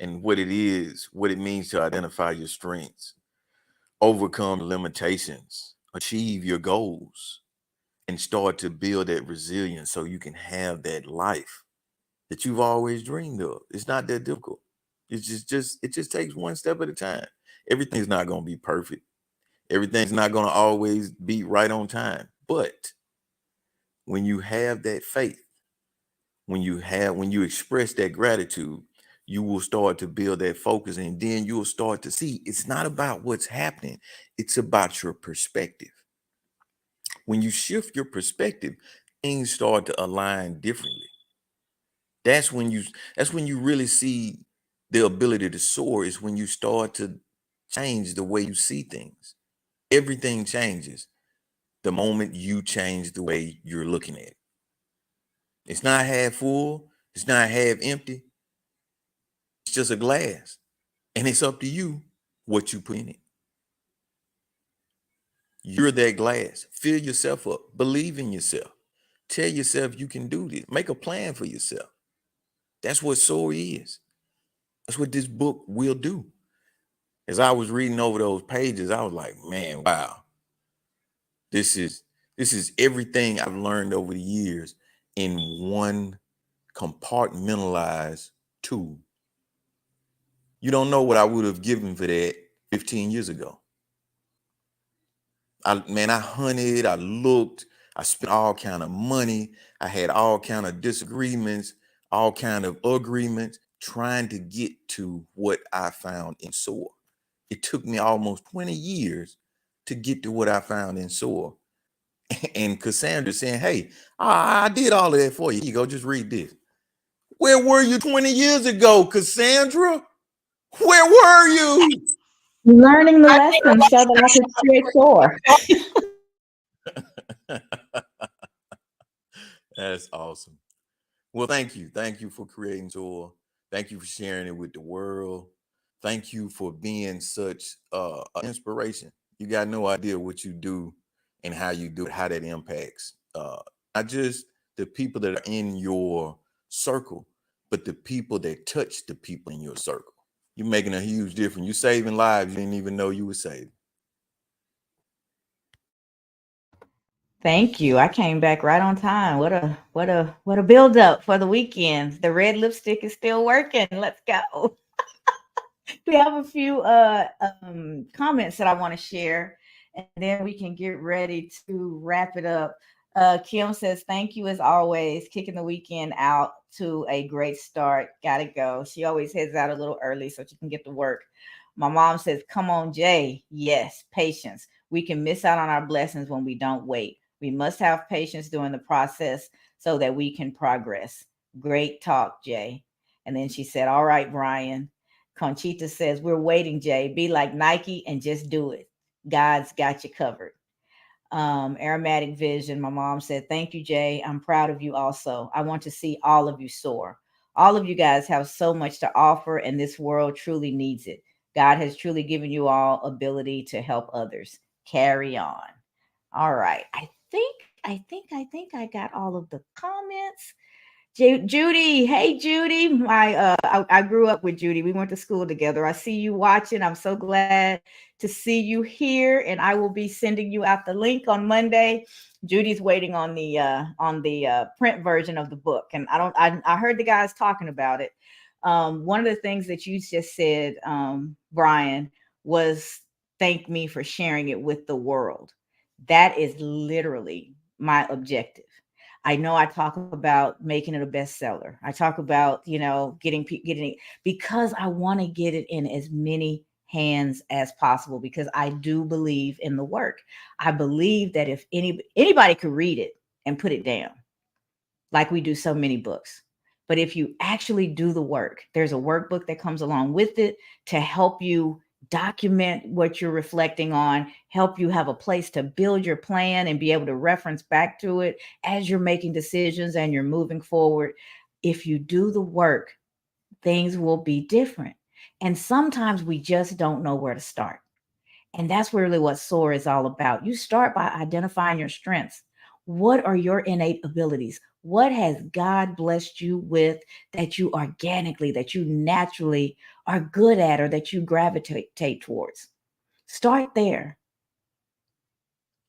and what it is, what it means to identify your strengths, overcome limitations, achieve your goals, and start to build that resilience so you can have that life that you've always dreamed of. It's not that difficult. It's just it just takes one step at a time. Everything's not going to be perfect. Everything's not going to always be right on time. But when you have that faith, when you express that gratitude, you will start to build that focus, and then you'll start to see it's not about what's happening, it's about your perspective. When you shift your perspective, things start to align differently. That's when you that's when you really see the ability to soar, is when you start to change the way you see things. Everything changes the moment you change the way you're looking at it. It's not half full, it's not half empty, it's just a glass. And it's up to you what you put in it. You're that glass. Fill yourself up. Believe in yourself. Tell yourself you can do this. Make a plan for yourself. That's what soar is. That's what this book will do. As I was reading over those pages, I was like, man, wow. This is everything I've learned over the years in one compartmentalized tool. You don't know what I would have given for that 15 years ago. I hunted, I looked, I spent all kind of money. I had all kind of disagreements, all kind of agreements, trying to get to what I found in SOAR. It took me almost 20 years to get to what I found in SOAR. And Cassandra saying, hey, I did all of that for you. You go, just read this. Where were you 20 years ago, Cassandra? Where were you? Learning the lesson so that I could create SOAR. That's awesome. Well, thank you. Thank you for creating SOAR. Thank you for sharing it with the world. Thank you for being such inspiration. You got no idea what you do and how you do it, how that impacts not just the people that are in your circle, but the people that touch the people in your circle. You're making a huge difference. You're saving lives you didn't even know you were saving. Thank you. I came back right on time. What a build up for the weekend. The red lipstick is still working. Let's go. We have a few comments that I want to share, and then we can get ready to wrap it up. Kim says, thank you as always, kicking the weekend out to a great start. Gotta go. She always heads out a little early so she can get to work. My mom says, come on, Jay. Yes, patience. We can miss out on our blessings when we don't wait. We must have patience during the process so that we can progress. Great talk, Jay. And then she said, all right, Brian. Conchita says, we're waiting, Jay. Be like Nike and just do it. God's got you covered. Aromatic Vision, my mom said, thank you, Jay. I'm proud of you also. I want to see all of you soar. All of you guys have so much to offer, and this world truly needs it. God has truly given you all ability to help others. Carry on. All right. I think I got all of the comments. Judy, hey Judy, I grew up with Judy. We went to school together. I see you watching. I'm so glad to see you here, and I will be sending you out the link on Monday. Judy's waiting on the print version of the book, and I heard the guys talking about it. One of the things that you just said, Brian, was thank me for sharing it with the world. That is literally my objective. I know I talk about making it a bestseller. I talk about, getting it because I want to get it in as many hands as possible because I do believe in the work. I believe that if anybody could read it and put it down, like we do so many books. But if you actually do the work, there's a workbook that comes along with it to help you document what you're reflecting on, help you have a place to build your plan and be able to reference back to it as you're making decisions and you're moving forward. If you do the work, things will be different. And sometimes we just don't know where to start. And that's really what SOAR is all about. You start by identifying your strengths. What are your innate abilities? What has God blessed you with that you organically, that you naturally are good at or that you gravitate towards? Start there.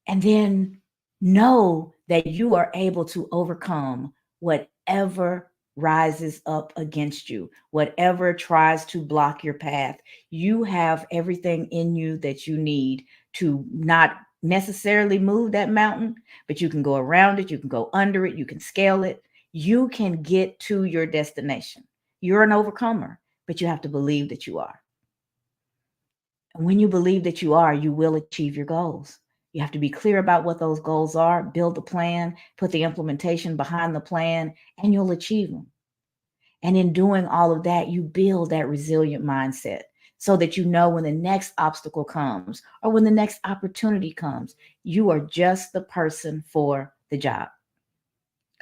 And then know that you are able to overcome whatever rises up against you, whatever tries to block your path. You have everything in you that you need to not necessarily move that mountain, but you can go around it, you can go under it, you can scale it, you can get to your destination. You're an overcomer, but you have to believe that you are. And when you believe that you are, you will achieve your goals. You have to be clear about what those goals are, build the plan, put the implementation behind the plan, and you'll achieve them. And in doing all of that, you build that resilient mindset so that you know when the next obstacle comes or when the next opportunity comes, you are just the person for the job.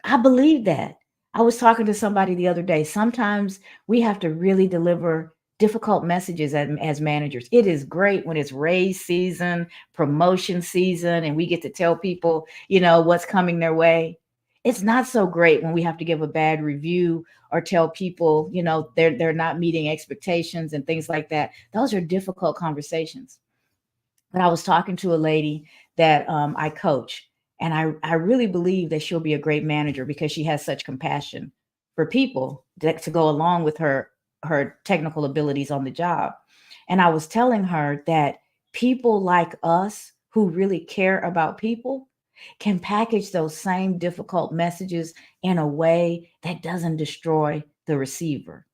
I believe that. I was talking to somebody the other day. Sometimes we have to really deliver difficult messages as managers. It is great when it's raise season, promotion season, and we get to tell people, what's coming their way. It's not so great when we have to give a bad review or tell people, they're not meeting expectations and things like that. Those are difficult conversations. But I was talking to a lady that I coach, and I really believe that she'll be a great manager because she has such compassion for people to go along with her technical abilities on the job. And I was telling her that people like us who really care about people can package those same difficult messages in a way that doesn't destroy the receiver.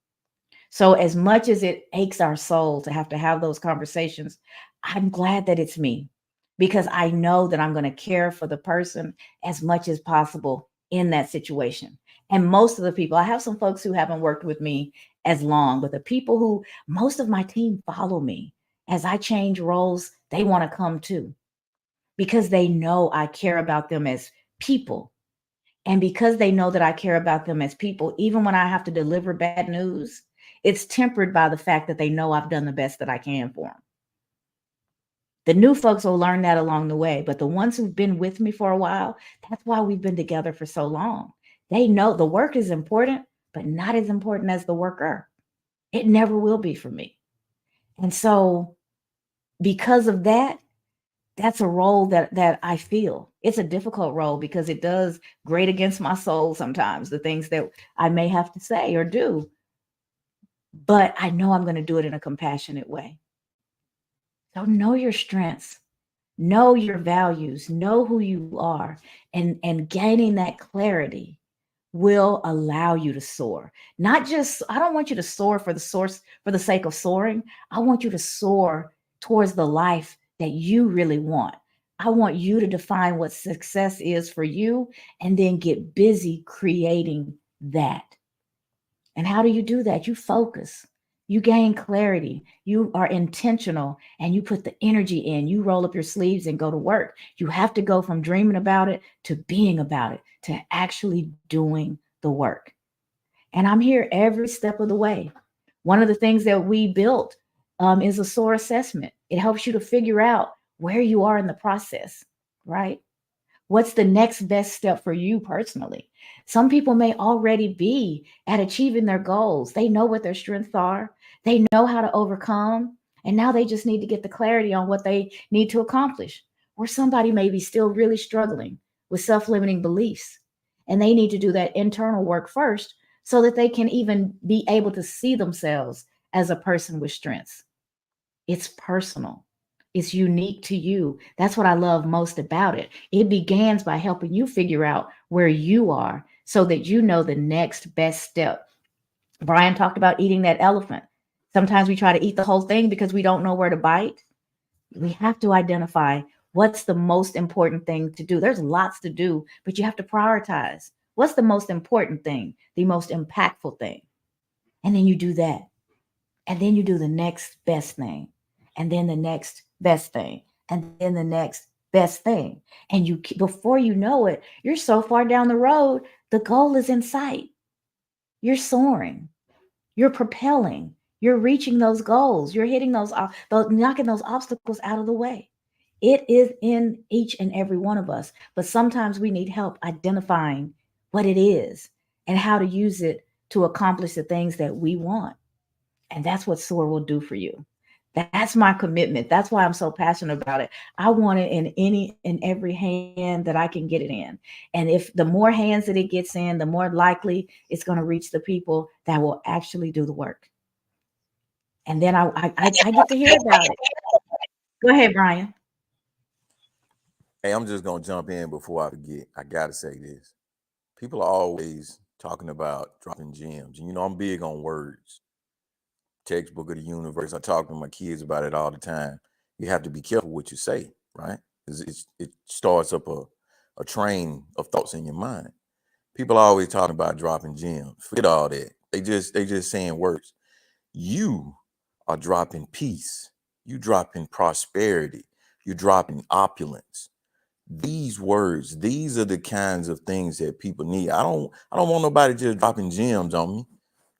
So, as much as it aches our soul to have those conversations, I'm glad that it's me because I know that I'm going to care for the person as much as possible in that situation. And most of the people, I have some folks who haven't worked with me as long, but the people who most of my team follow me as I change roles, they want to come too because they know I care about them as people. And because they know that I care about them as people, even when I have to deliver bad news, it's tempered by the fact that they know I've done the best that I can for them. The new folks will learn that along the way, but the ones who've been with me for a while, that's why we've been together for so long. They know the work is important, but not as important as the worker. It never will be for me. And so, because of that, that's a role that I feel. It's a difficult role because it does grate against my soul sometimes, the things that I may have to say or do. But I know I'm going to do it in a compassionate way. So know your strengths, know your values, know who you are, and gaining that clarity will allow you to soar. Not just, I don't want you to soar for the sake of soaring. I want you to soar towards the life that you really want. I want you to define what success is for you and then get busy creating that. And how do you do that? You focus, you gain clarity, you are intentional, and you put the energy in. You roll up your sleeves and go to work. You have to go from dreaming about it to being about it, to actually doing the work. And I'm here every step of the way. One of the things that we built is a SOAR assessment. It helps you to figure out where you are in the process, right? What's the next best step for you personally? Some people may already be at achieving their goals. They know what their strengths are, they know how to overcome, and now they just need to get the clarity on what they need to accomplish. Or somebody may be still really struggling with self limiting beliefs, and they need to do that internal work first so that they can even be able to see themselves as a person with strengths. It's personal. It's unique to you. That's what I love most about it. It begins by helping you figure out where you are so that you know the next best step. Brian talked about eating that elephant. Sometimes we try to eat the whole thing because we don't know where to bite. We have to identify what's the most important thing to do. There's lots to do, but you have to prioritize. What's the most important thing, the most impactful thing? And then you do that. And then you do the next best thing, and then the next best thing, and then the next best thing. And before you know it, you're so far down the road, the goal is in sight. You're soaring, you're propelling, you're reaching those goals, you're hitting those knocking those obstacles out of the way. It is in each and every one of us, but sometimes we need help identifying what it is and how to use it to accomplish the things that we want. And that's what SOAR will do for you. That's my commitment. That's why I'm so passionate about it. I want it in any and every hand that I can get it in. And if the more hands that it gets in, the more likely it's going to reach the people that will actually do the work. And then I get to hear about it. Go ahead, Brian. Hey, I'm just gonna jump in before I forget. I gotta say this. People are always talking about dropping gems. And I'm big on words. Textbook of the universe. I talk to my kids about it all the time. You have to be careful what you say, right? Because it starts up a train of thoughts in your mind. People are always talking about dropping gems. Forget all that. They just saying words. You are dropping peace. You dropping prosperity. You dropping opulence. These words, these are the kinds of things that people need. I don't want nobody just dropping gems on me.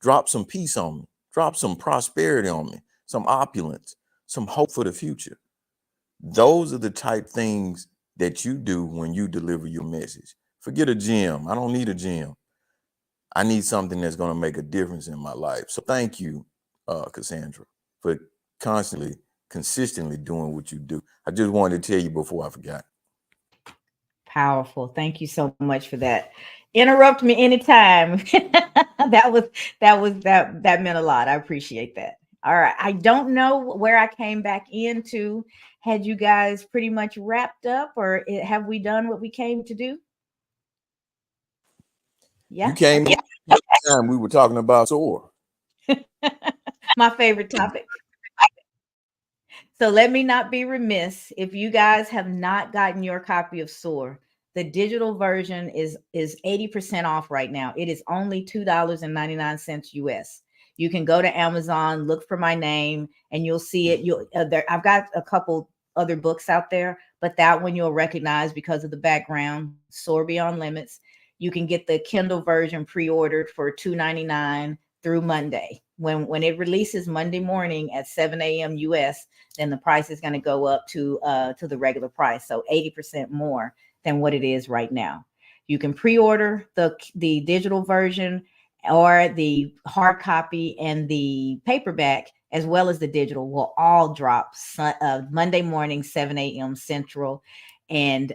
Drop some peace on me. Drop some prosperity on me. Some opulence, some hope for the future. Those are the type things that you do when you deliver your message. Forget a gem. I don't need a gem. I need something that's going to make a difference in my life. So thank you, Cassandra, for consistently doing what you do. I just wanted to tell you before I forgot. Powerful. Thank you so much for that. Interrupt me anytime. that meant a lot. I appreciate that. All right. I don't know where I came back into. Had you guys pretty much wrapped up, or have we done what we came to do? Yeah. You came time we were talking about SOAR. My favorite topic. So let me not be remiss. If you guys have not gotten your copy of SOAR, the digital version is 80% off right now. It is only $2.99 US. You can go to Amazon, look for my name, and you'll see it. I've got a couple other books out there, but that one you'll recognize because of the background, SOAR Beyond Limits. You can get the Kindle version pre-ordered for $2.99 through Monday. When it releases Monday morning at 7 a.m. US, then the price is going to go up to the regular price. So 80% more than what it is right now. You can pre-order the digital version or the hard copy, and the paperback as well as the digital will all drop Monday morning, 7 a.m. Central. And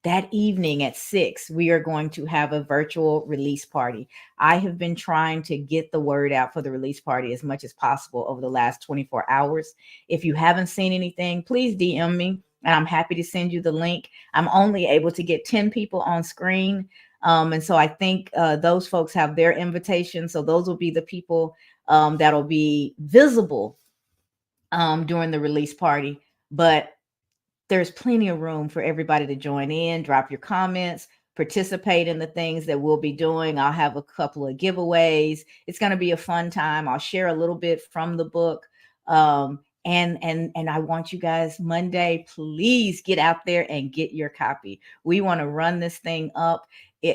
that evening at 6, we are going to have a virtual release party. I have been trying to get the word out for the release party as much as possible over the last 24 hours. If you haven't seen anything, please DM me, and I'm happy to send you the link. I'm only able to get 10 people on screen. And so I think those folks have their invitation. So those will be the people that'll be visible during the release party. But there's plenty of room for everybody to join in, drop your comments, participate in the things that we'll be doing. I'll have a couple of giveaways. It's going to be a fun time. I'll share a little bit from the book. And I want you guys Monday, please get out there and get your copy. We want to run this thing up.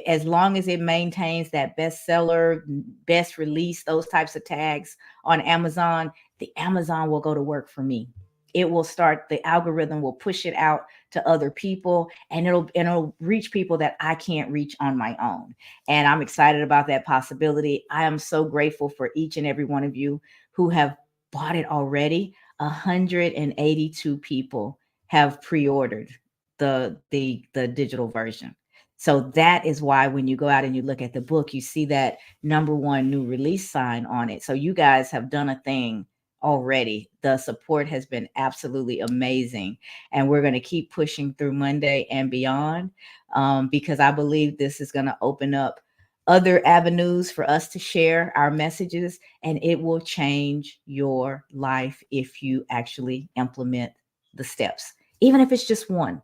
As long as it maintains that bestseller, best release, those types of tags on Amazon, the Amazon will go to work for me. It will start, the algorithm will push it out to other people, and it'll reach people that I can't reach on my own. And I'm excited about that possibility. I am so grateful for each and every one of you who have bought it already. 182 people have pre-ordered the digital version. So that is why when you go out and you look at the book, you see that #1 new release sign on it. So you guys have done a thing already. The support has been absolutely amazing, and we're going to keep pushing through Monday and beyond, because I believe this is going to open up other avenues for us to share our messages, and it will change your life if you actually implement the steps, even if it's just one.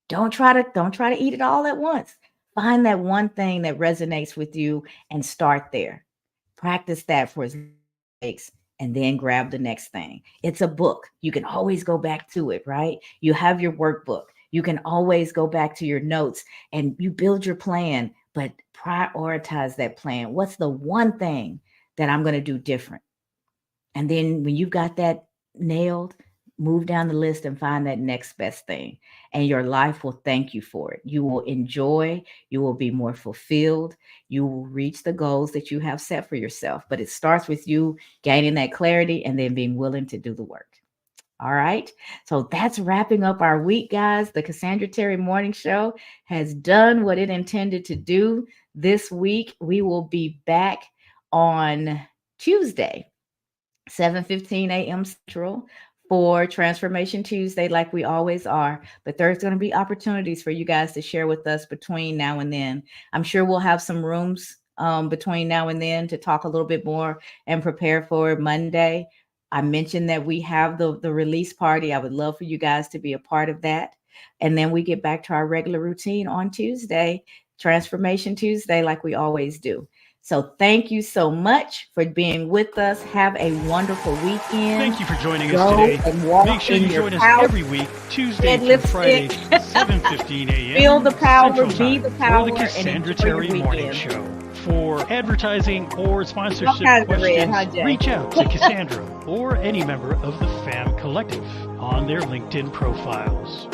Don't try to eat it all at once. Find that one thing that resonates with you and start there. Practice that for as long as it takes, and then grab the next thing. It's a book. You can always go back to it, right? You have your workbook. You can always go back to your notes and you build your plan, but prioritize that plan. What's the one thing that I'm going to do different? And then when you've got that nailed, move down the list and find that next best thing. And your life will thank you for it. You will enjoy, you will be more fulfilled, you will reach the goals that you have set for yourself. But it starts with you gaining that clarity and then being willing to do the work. All right. So that's wrapping up our week, guys. The Cassandra Terry Morning Show has done what it intended to do this week. We will be back on Tuesday, 7:15 a.m. Central, for Transformation Tuesday, like we always are. But there's going to be opportunities for you guys to share with us between now and then. I'm sure we'll have some rooms between now and then to talk a little bit more and prepare for Monday. I mentioned that we have the release party. I would love for you guys to be a part of that. And then we get back to our regular routine on Tuesday, Transformation Tuesday, like we always do. So thank you so much for being with us. Have a wonderful weekend. Thank you for joining us today. Make sure you join us every week, Tuesday through Friday, 7:15 a.m. Feel the power, Central be Time, the power, for the Cassandra and enjoy your Terry Morning weekend. Show. For advertising or sponsorship All kinds of red, questions, huh, Jay? reach out to Cassandra or any member of the FAM Collective on their LinkedIn profiles.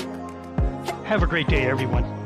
Have a great day, everyone.